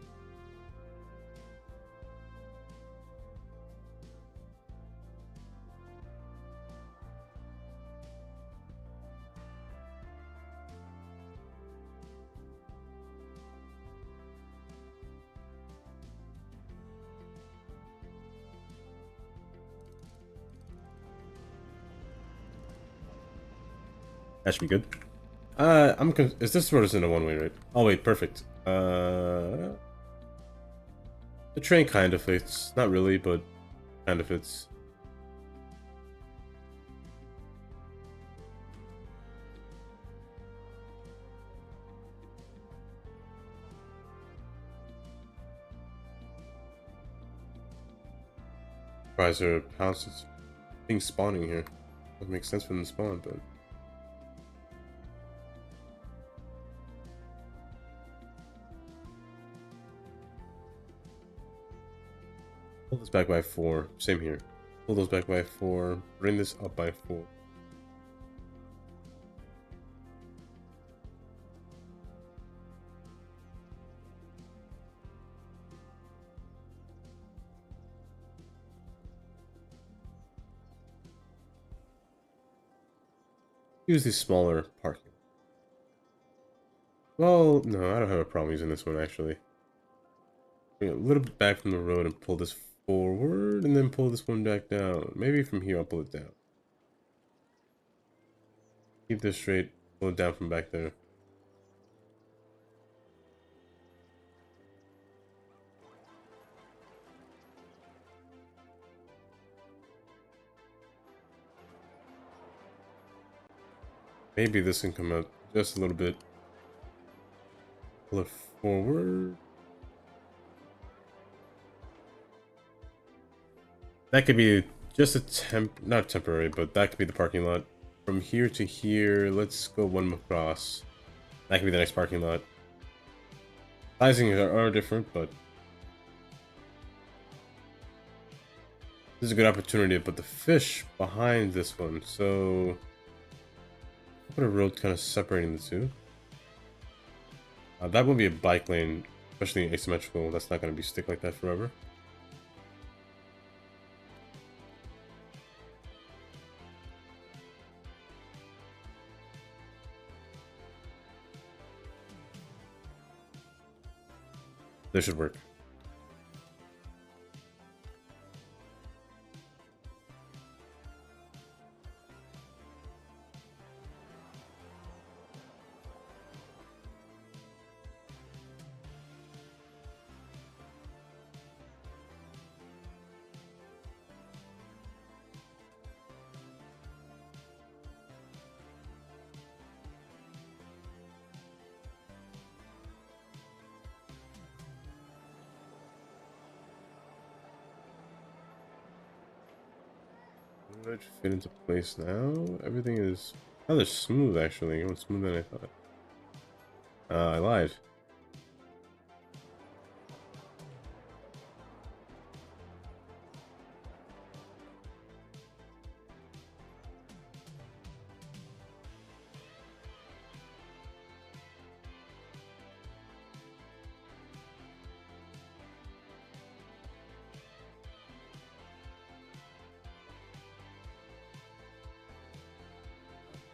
That should be good. Is this road is in a one-way, right? Oh wait, perfect. The train kind of fits. Not really, but kind of fits. Surprise, there are houses. Things spawning here. That makes sense for them to spawn, but pull this back by 4. Same here. Pull those back by 4. Bring this up by 4. Use these smaller parking. Well, no, I don't have a problem using this one actually. Bring it a little bit back from the road and pull this forward, and then pull this one back down. Maybe from here I'll pull it down. Keep this straight, pull it down from back there. Maybe this can come out just a little bit. Pull it forward. That could be just a not temporary, but that could be the parking lot. From here to here, let's go one across. That could be the next parking lot. Sizing are different, but this is a good opportunity to put the fish behind this one. So I'll put a road kind of separating the two. That would be a bike lane, especially asymmetrical. That's not going to be stick like that forever. This should work. It fit into place now. Everything is rather smooth, actually. Going smoother than I thought. I lied.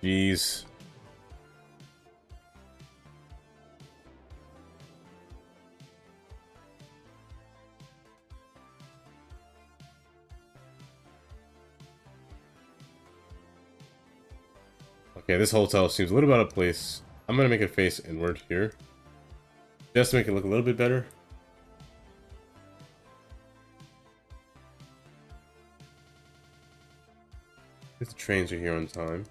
Jeez. Okay, this hotel seems a little bit out of place. I'm gonna make it face inward here, just to make it look a little bit better. If the trains are here on time.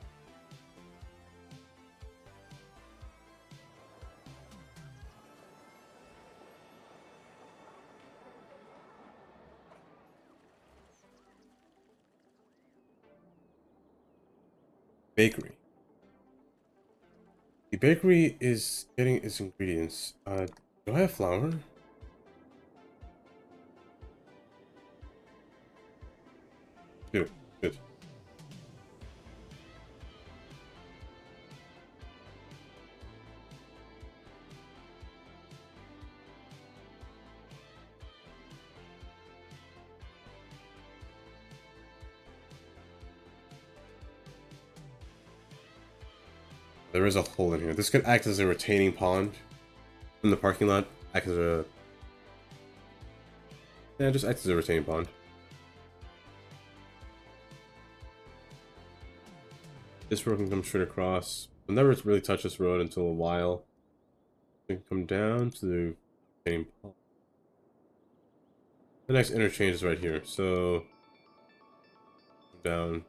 Bakery. The bakery is getting its ingredients. Do I have flour? Good, good. There is a hole in here. This could act as a retaining pond in the parking lot. Act as a... Yeah, just act as a retaining pond. This road can come straight across. I'll never really touch this road until a while. We can come down to the retaining pond. The next interchange is right here, so... Down.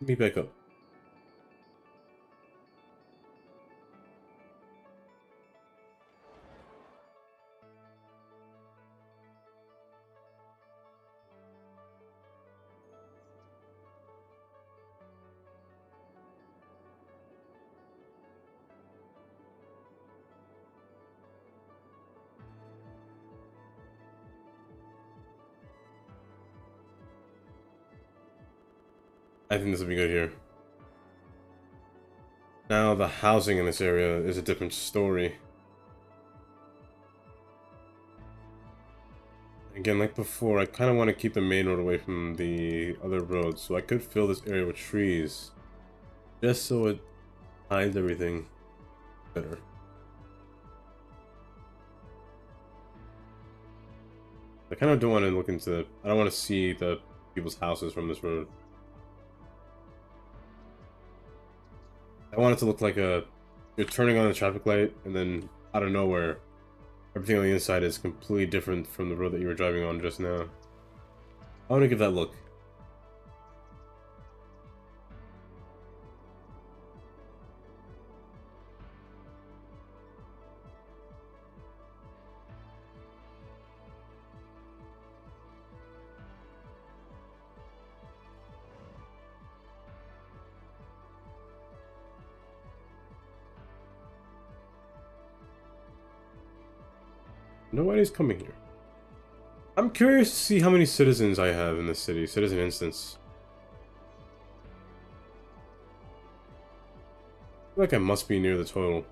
Meet back up. I think this will be good here. Now the housing in this area is a different story. Again, like before, I kind of want to keep the main road away from the other roads, so I could fill this area with trees, just so it hides everything better. I kind of don't want to look into... I don't want to see the people's houses from this road. I want it to look like you're turning on the traffic light, and then out of nowhere, everything on the inside is completely different from the road that you were driving on just now. I want to give that look. Nobody's coming here. I'm curious to see how many citizens I have in this city. Citizen instance. I feel like I must be near the total.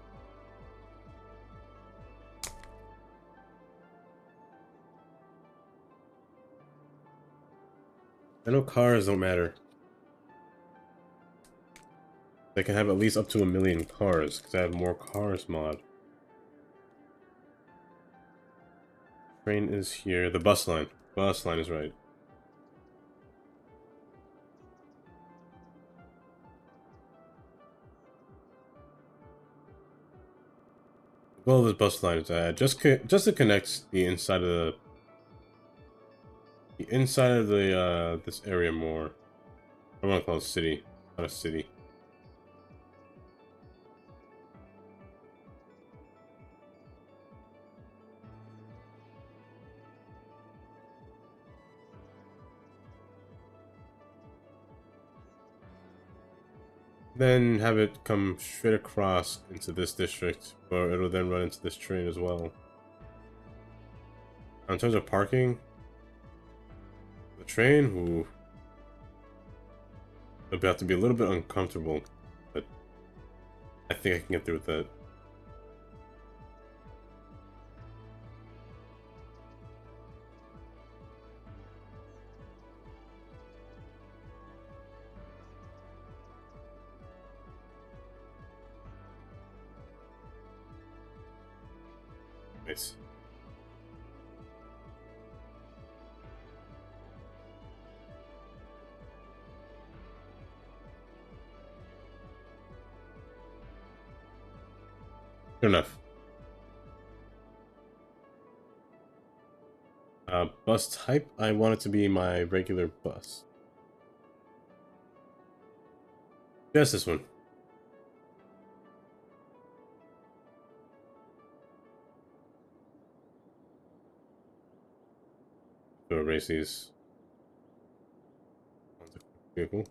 I know cars don't matter. They can have at least up to 1 million cars, because I have more cars mod. Train is here. The bus line. Bus line is right. The goal of this bus line is just to connect the inside of this area more. I want to call it city, not a city. Then have it come straight across into this district, where it'll then run into this train as well. In terms of parking, the train, ooh, it'll have to be a little bit uncomfortable, but I think I can get through with that. Nice. Good enough. Bus type, I want it to be my regular bus. Just this one. To erase these. Vehicle.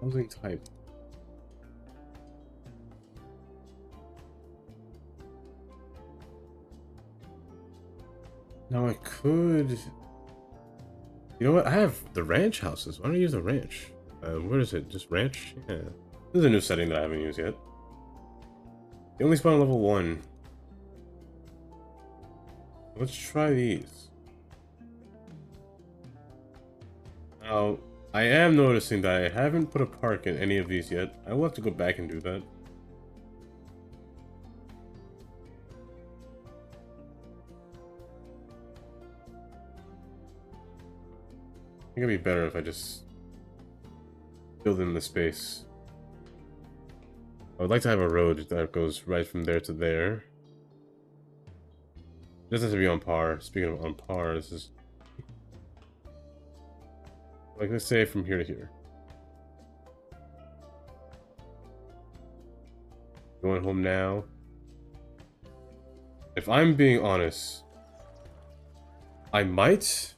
Housing type. Now I could... You know what? I have the ranch houses. Why don't I use the ranch? Where is it? Just ranch? Yeah. This is a new setting that I haven't used yet. They only spawn on level 1. Let's try these. Now, I am noticing that I haven't put a park in any of these yet. I will have to go back and do that. I think it'd be better if I just filled in the space. I would like to have a road that goes right from there to there. It doesn't have to be on par. Speaking of on par, this is like, let's say from here to here. Going home now. If I'm being honest, I might.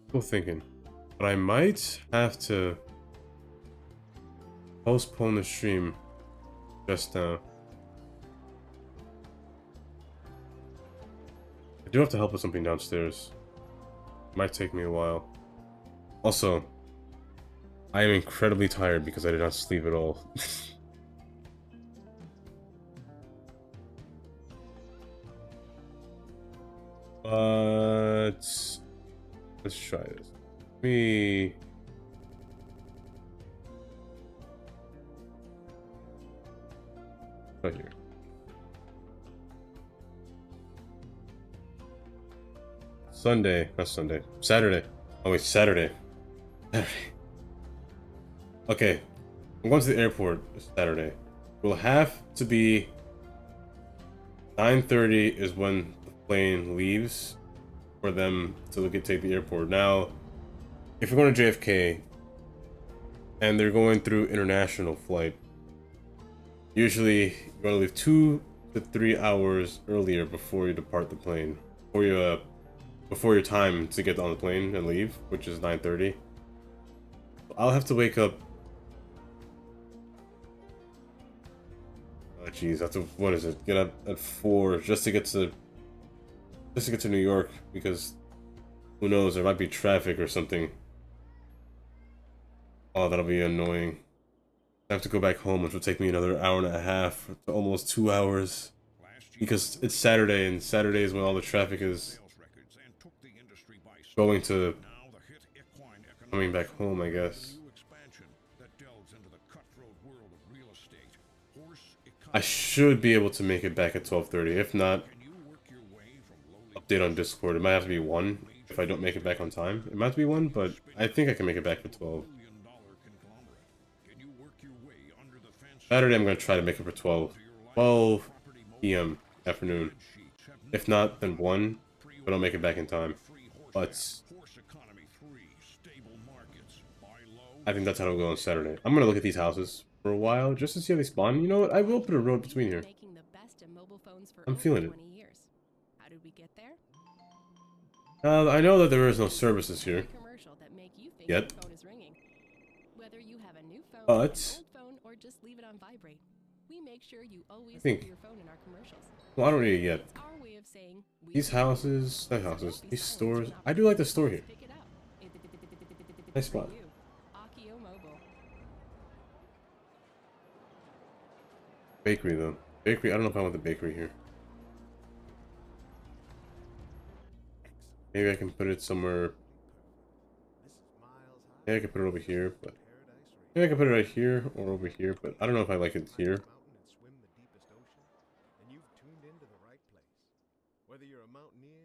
Still thinking, but I might have to postpone the stream just now. I do have to help with something downstairs. It might take me a while. Also, I am incredibly tired because I did not sleep at all. But let's try this. Me. Right here. Sunday, not Sunday. Saturday. Oh wait, Saturday. Saturday. Okay, I'm going to the airport this Saturday. Will have to be 9:30 is when the plane leaves for them to take the airport. Now, if you're going to JFK and they're going through international flight, usually you're going to leave 2 to 3 hours earlier before you depart the plane, before your time to get on the plane and leave, which is 9:30. I'll have to wake up. Oh jeez, I have to, what is it? Get up at 4 just to get to New York, because who knows, there might be traffic or something. Oh, that'll be annoying. I have to go back home, which will take me another hour and a half to almost 2 hours, because it's Saturday, and Saturday is when all the traffic is coming back home, I guess. I should be able to make it back at 12:30. If not, update on Discord. It might have to be 1 if I don't make it back on time. It might have to be 1, but I think I can make it back for 12. Saturday, I'm going to try to make it for 12 p.m. afternoon. If not, then 1, but I'll make it back in time. But I think that's how it'll go on Saturday. I'm going to look at these houses for a while just to see how they spawn. You know what? I will put a road between here. I'm feeling it. How did we get there? I know that there is no services here yet. Whether you have a new phone, But an old phone, or just leave it on vibrate, we make sure you always think- have your phone in our commercials. Well, I don't need it yet. It's our way of saying we These houses, not houses, these stores. I do like the store here. pick it up. Nice spot. For you, Akio Mobile. Bakery though. Bakery, I don't know if I want the bakery here. Maybe I can put it somewhere. Yeah, I can put it over here, but maybe I can put it right here or over here, but I don't know if I like it here.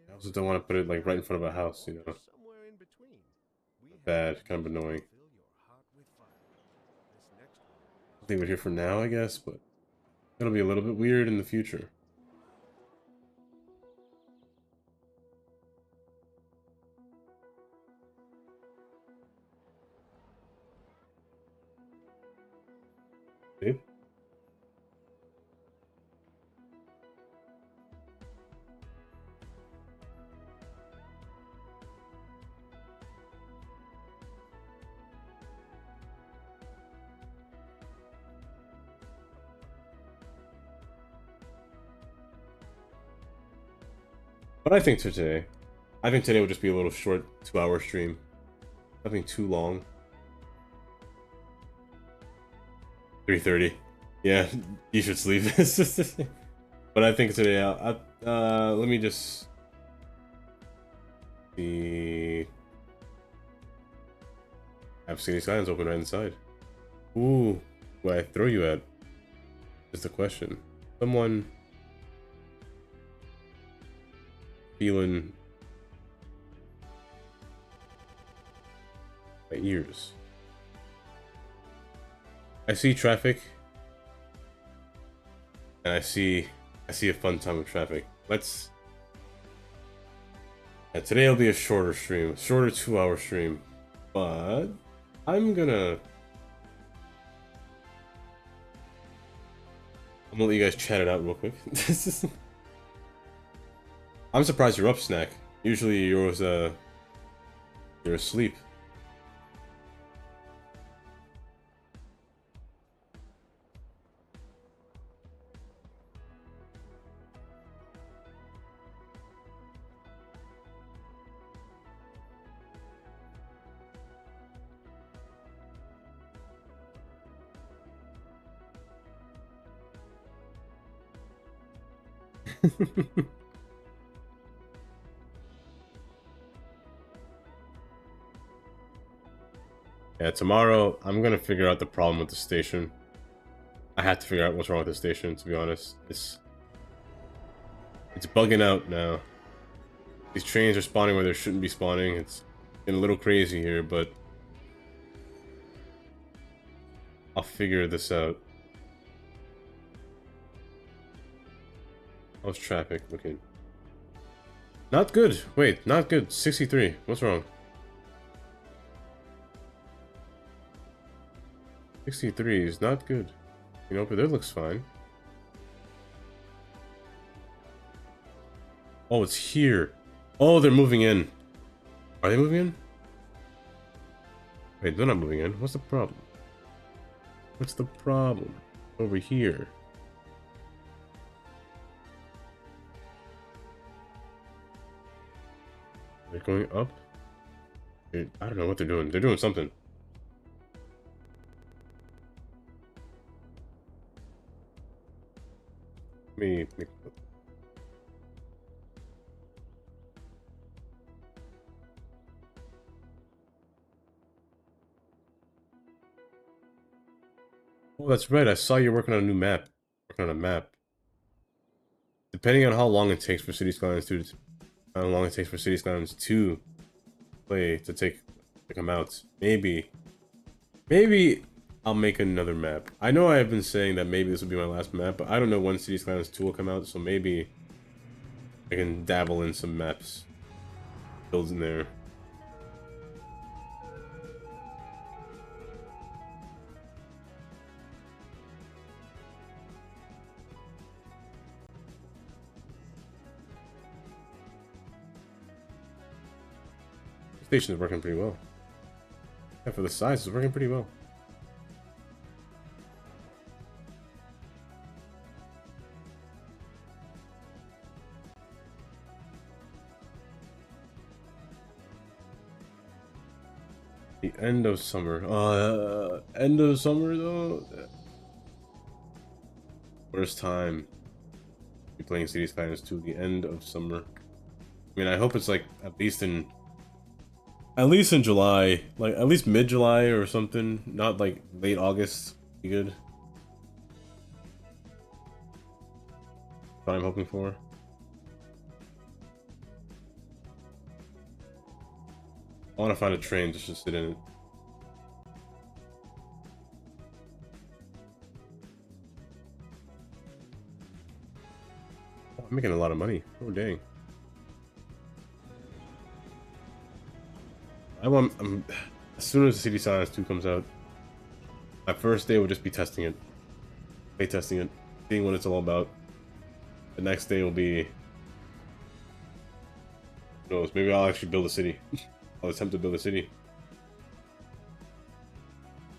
I also don't want to put it like right in front of a house, you know. Bad, kind of annoying. I'll leave it here for now, I guess, but it'll be a little bit weird in the future. See? But I think today will just be a little short 2-hour stream. Nothing too long. 3:30. Yeah, you should sleep. But I think today, let me just see. I have City Skylines open right inside. Ooh, where I throw you at is the question. Someone feeling My ears. I see traffic. And I see a fun time of traffic. Let's... Yeah, today will be a shorter stream. Shorter 2-hour stream. But... I'm gonna let you guys chat it out real quick. I'm surprised you're up, Snack. Usually you're asleep. Yeah, tomorrow I'm gonna figure out the problem with the station. I have to figure out what's wrong with the station, to be honest. It's bugging out now. These trains are spawning where they shouldn't be spawning. It's getting a little crazy here, but I'll figure this out. How's traffic looking? Not good. Wait, not good. 63. What's wrong? 63 is not good. You know, but that looks fine. Oh, it's here. Oh, they're moving in. Are they moving in? Wait, they're not moving in. What's the problem? What's the problem? Over here. They're going up? I don't know what they're doing. They're doing something. Let me make... Oh, that's right. I saw you working on a new map. Working on a map. Depending on how long it takes for City Skylines to... How long it takes for City Skylines to play, to come out. Maybe I'll make another map. I know I've been saying that maybe this will be my last map, but I don't know when City Skylines 2 will come out, so maybe I can dabble in some maps. Builds in there. Station is working pretty well. Yeah, for the size, it's working pretty well. The end of summer. End of summer though. Worst time. Be playing City Skylines 2. The end of summer. I mean, I hope it's like at least in July, like at least mid-July or something, not like late August. Be good. That's what I'm hoping for. I want to find a train just to sit in it. Oh, I'm making a lot of money. Oh dang. As soon as City Skylines 2 comes out, my first day will just be testing it. Play testing it, seeing what it's all about. The next day will be... Who knows, maybe I'll actually build a city. I'll attempt to build a city.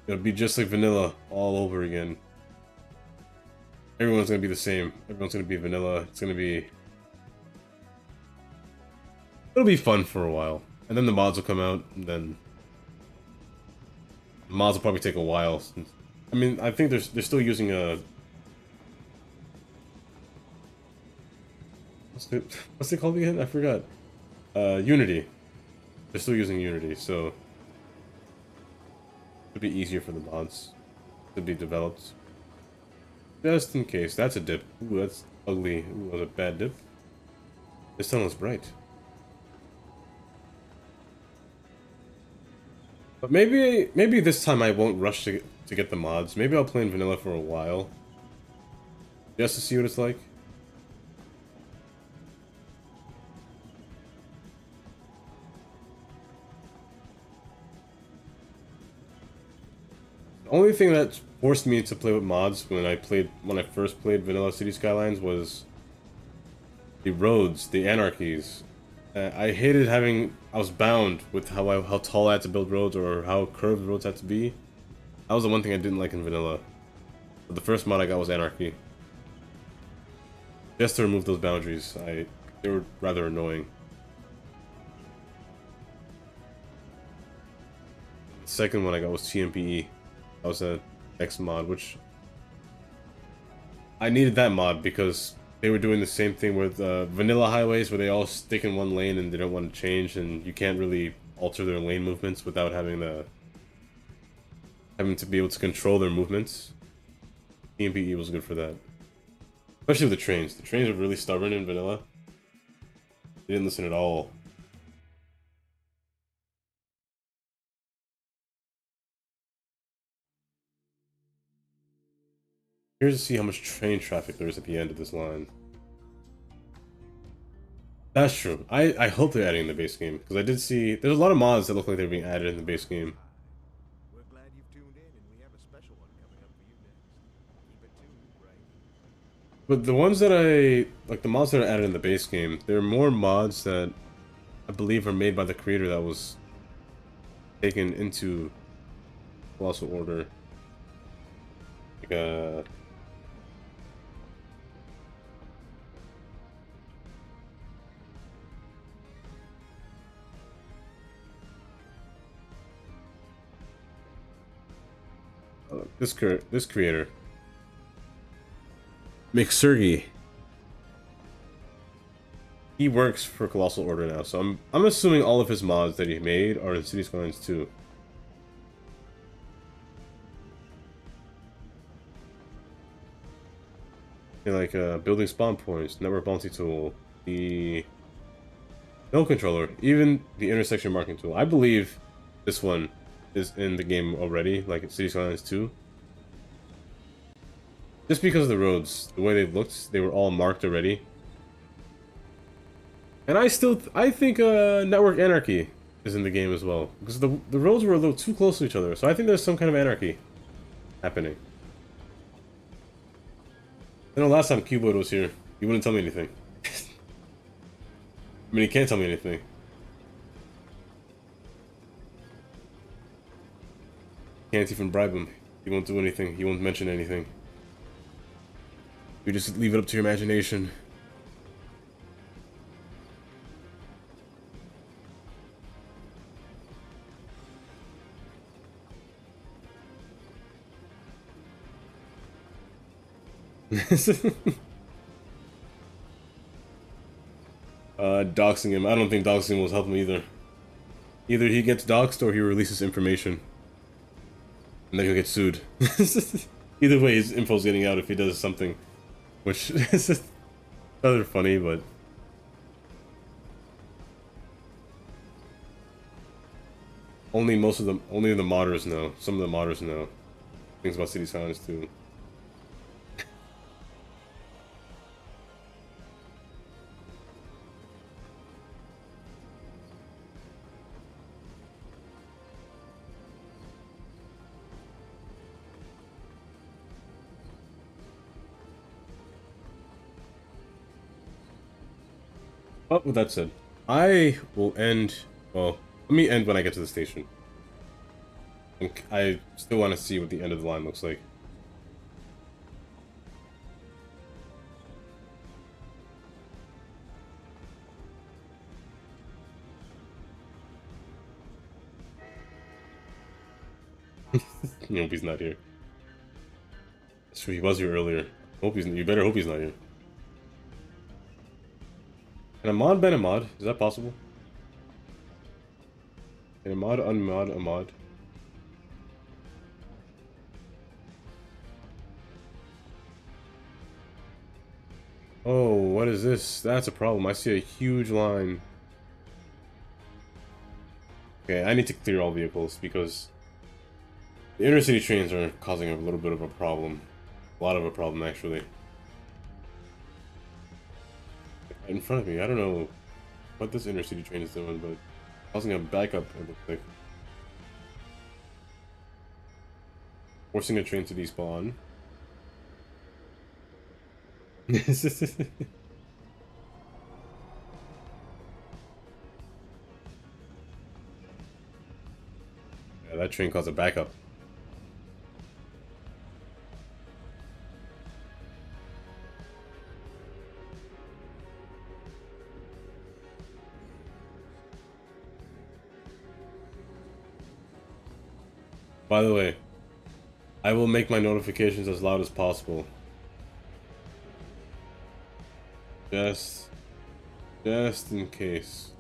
It'll be just like vanilla all over again. Everyone's gonna be the same. Everyone's gonna be vanilla. It's gonna be... It'll be fun for a while. And then the mods will come out, and then... The mods will probably take a while. I mean, I think they're still using a... What's it called again? I forgot. Unity. They're still using Unity, so... It'll be easier for the mods to be developed. Just in case. That's a dip. Ooh, that's ugly. Ooh, that was a bad dip. This tunnel is bright. But maybe this time I won't rush to get the mods. Maybe I'll play in vanilla for a while. Just to see what it's like. The only thing that forced me to play with mods when I first played Vanilla City Skylines was the roads, the anarchies. I hated having I was bound with how tall I had to build roads or how curved roads had to be. That was the one thing I didn't like in vanilla. But the first mod I got was anarchy. Just to remove those boundaries. They were rather annoying. The second one I got was TMPE. That was a X mod, which I needed that mod because they were doing the same thing with vanilla highways where they all stick in one lane and they don't want to change, and you can't really alter their lane movements without having to be able to control their movements. TMPE was good for that. Especially with the trains. The trains are really stubborn in vanilla. They didn't listen at all. Here's to see how much train traffic there is at the end of this line. That's true. I hope they're adding in the base game, because I did see there's a lot of mods that look like they're being added in the base game. We're glad you've tuned in, and we have a special one coming up for you next. Keep it tuned, right? But the ones that like the mods that are added in the base game, there are more mods that I believe are made by the creator that was taken into Colossal Order. Like this creator, McSurgy. He works for Colossal Order now, so I'm assuming all of his mods that he made are in City Skylines 2. Like building spawn points, network bounty tool, the node controller, even the intersection marking tool. I believe this one is in the game already, like in City Skylines 2. Just because of the roads, the way they looked, they were all marked already. And I think Network Anarchy is in the game as well, because the roads were a little too close to each other, so I think there's some kind of anarchy happening. I know last time Cuboid was here, he wouldn't tell me anything. I mean, he can't tell me anything. Can't even bribe him. He won't do anything. He won't mention anything. You just leave it up to your imagination. Doxing him. I don't think doxing will help him either. Either he gets doxed or he releases information. And then he'll get sued. Either way, his info's getting out if he does something. Which is rather funny, but... only the modders know. Some of the modders know things about City Skylines too. But with that said, I will end... well, let me end when I get to the station. I still want to see what the end of the line looks like. You hope he's not here. That's true, he was here earlier. You better hope he's not here. Can a mod ban a mod? Is that possible? Can a mod unmod a mod? Oh, what is this? That's a problem. I see a huge line. Okay, I need to clear all vehicles because the inner city trains are causing a little bit of a problem. A lot of a problem, actually. Right in front of me, I don't know what this inner city train is doing, but causing a backup, it looks like. Forcing a train to despawn. Yeah, that train caused a backup. By the way, I will make my notifications as loud as possible. Just, just in case.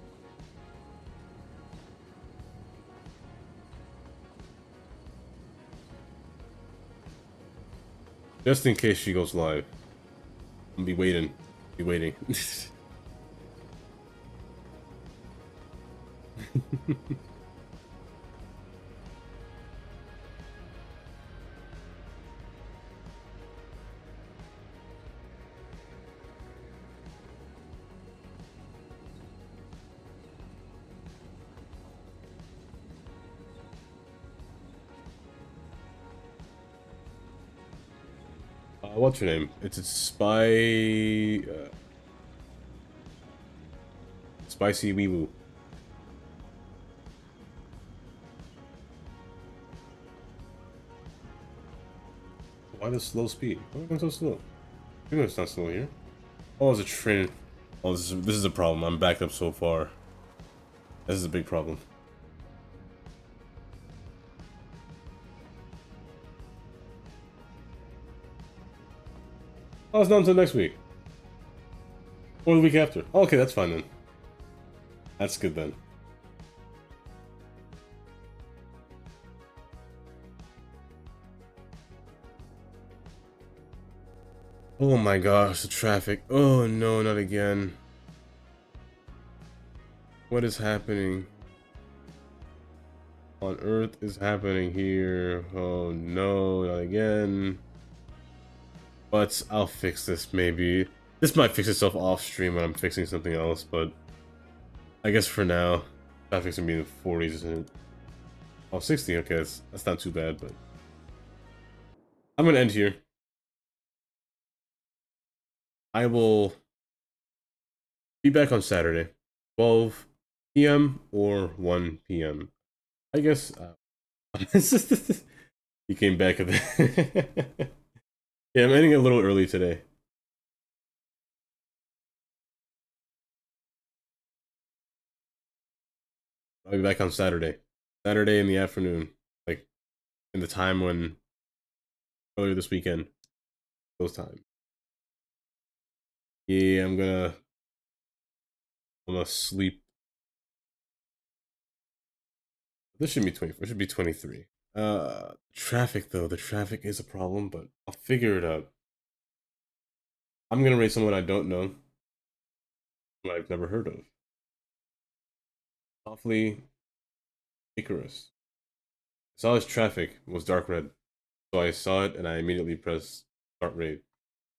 Just in case she goes live. I'll be waiting. Be waiting. What's her name? It's a spicy wee woo. Why the slow speed? Why am I going so slow? You know it's not slow here. Oh, it's a train. Oh, this is a problem. I'm backed up so far. This is a big problem. Oh, it's not until next week. Or the week after. Okay, that's fine then. That's good then. Oh my gosh, the traffic. Oh no, not again. What is happening? On Earth is happening here. Oh no, not again. But I'll fix this maybe. This might fix itself off stream when I'm fixing something else, but I guess for now, traffic's gonna be in the 40s, isn't it? Oh, 60, okay, that's not too bad, but I'm gonna end here. I will be back on Saturday, 12 p.m. or 1 p.m. I guess he came back a bit. Yeah, I'm ending a little early today. I'll be back on Saturday. Saturday in the afternoon. Like, in the time when... Earlier this weekend. Those time. Yeah, I'm gonna sleep. This shouldn't be 24. It should be 23. Traffic, though. The traffic is a problem, but I'll figure it out. I'm gonna rate someone I don't know. Someone I've never heard of. Softly Icarus. I saw his traffic was dark red. So I saw it and I immediately pressed start raid.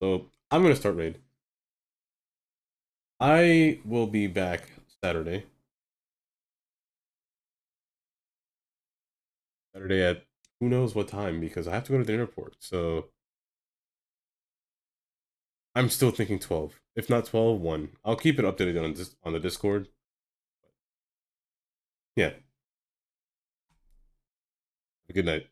So I'm gonna start raid. I will be back Saturday. Saturday at who knows what time because I have to go to the airport. So I'm still thinking 12. If not 12, 1. I'll keep it updated on the Discord. Yeah. Good night.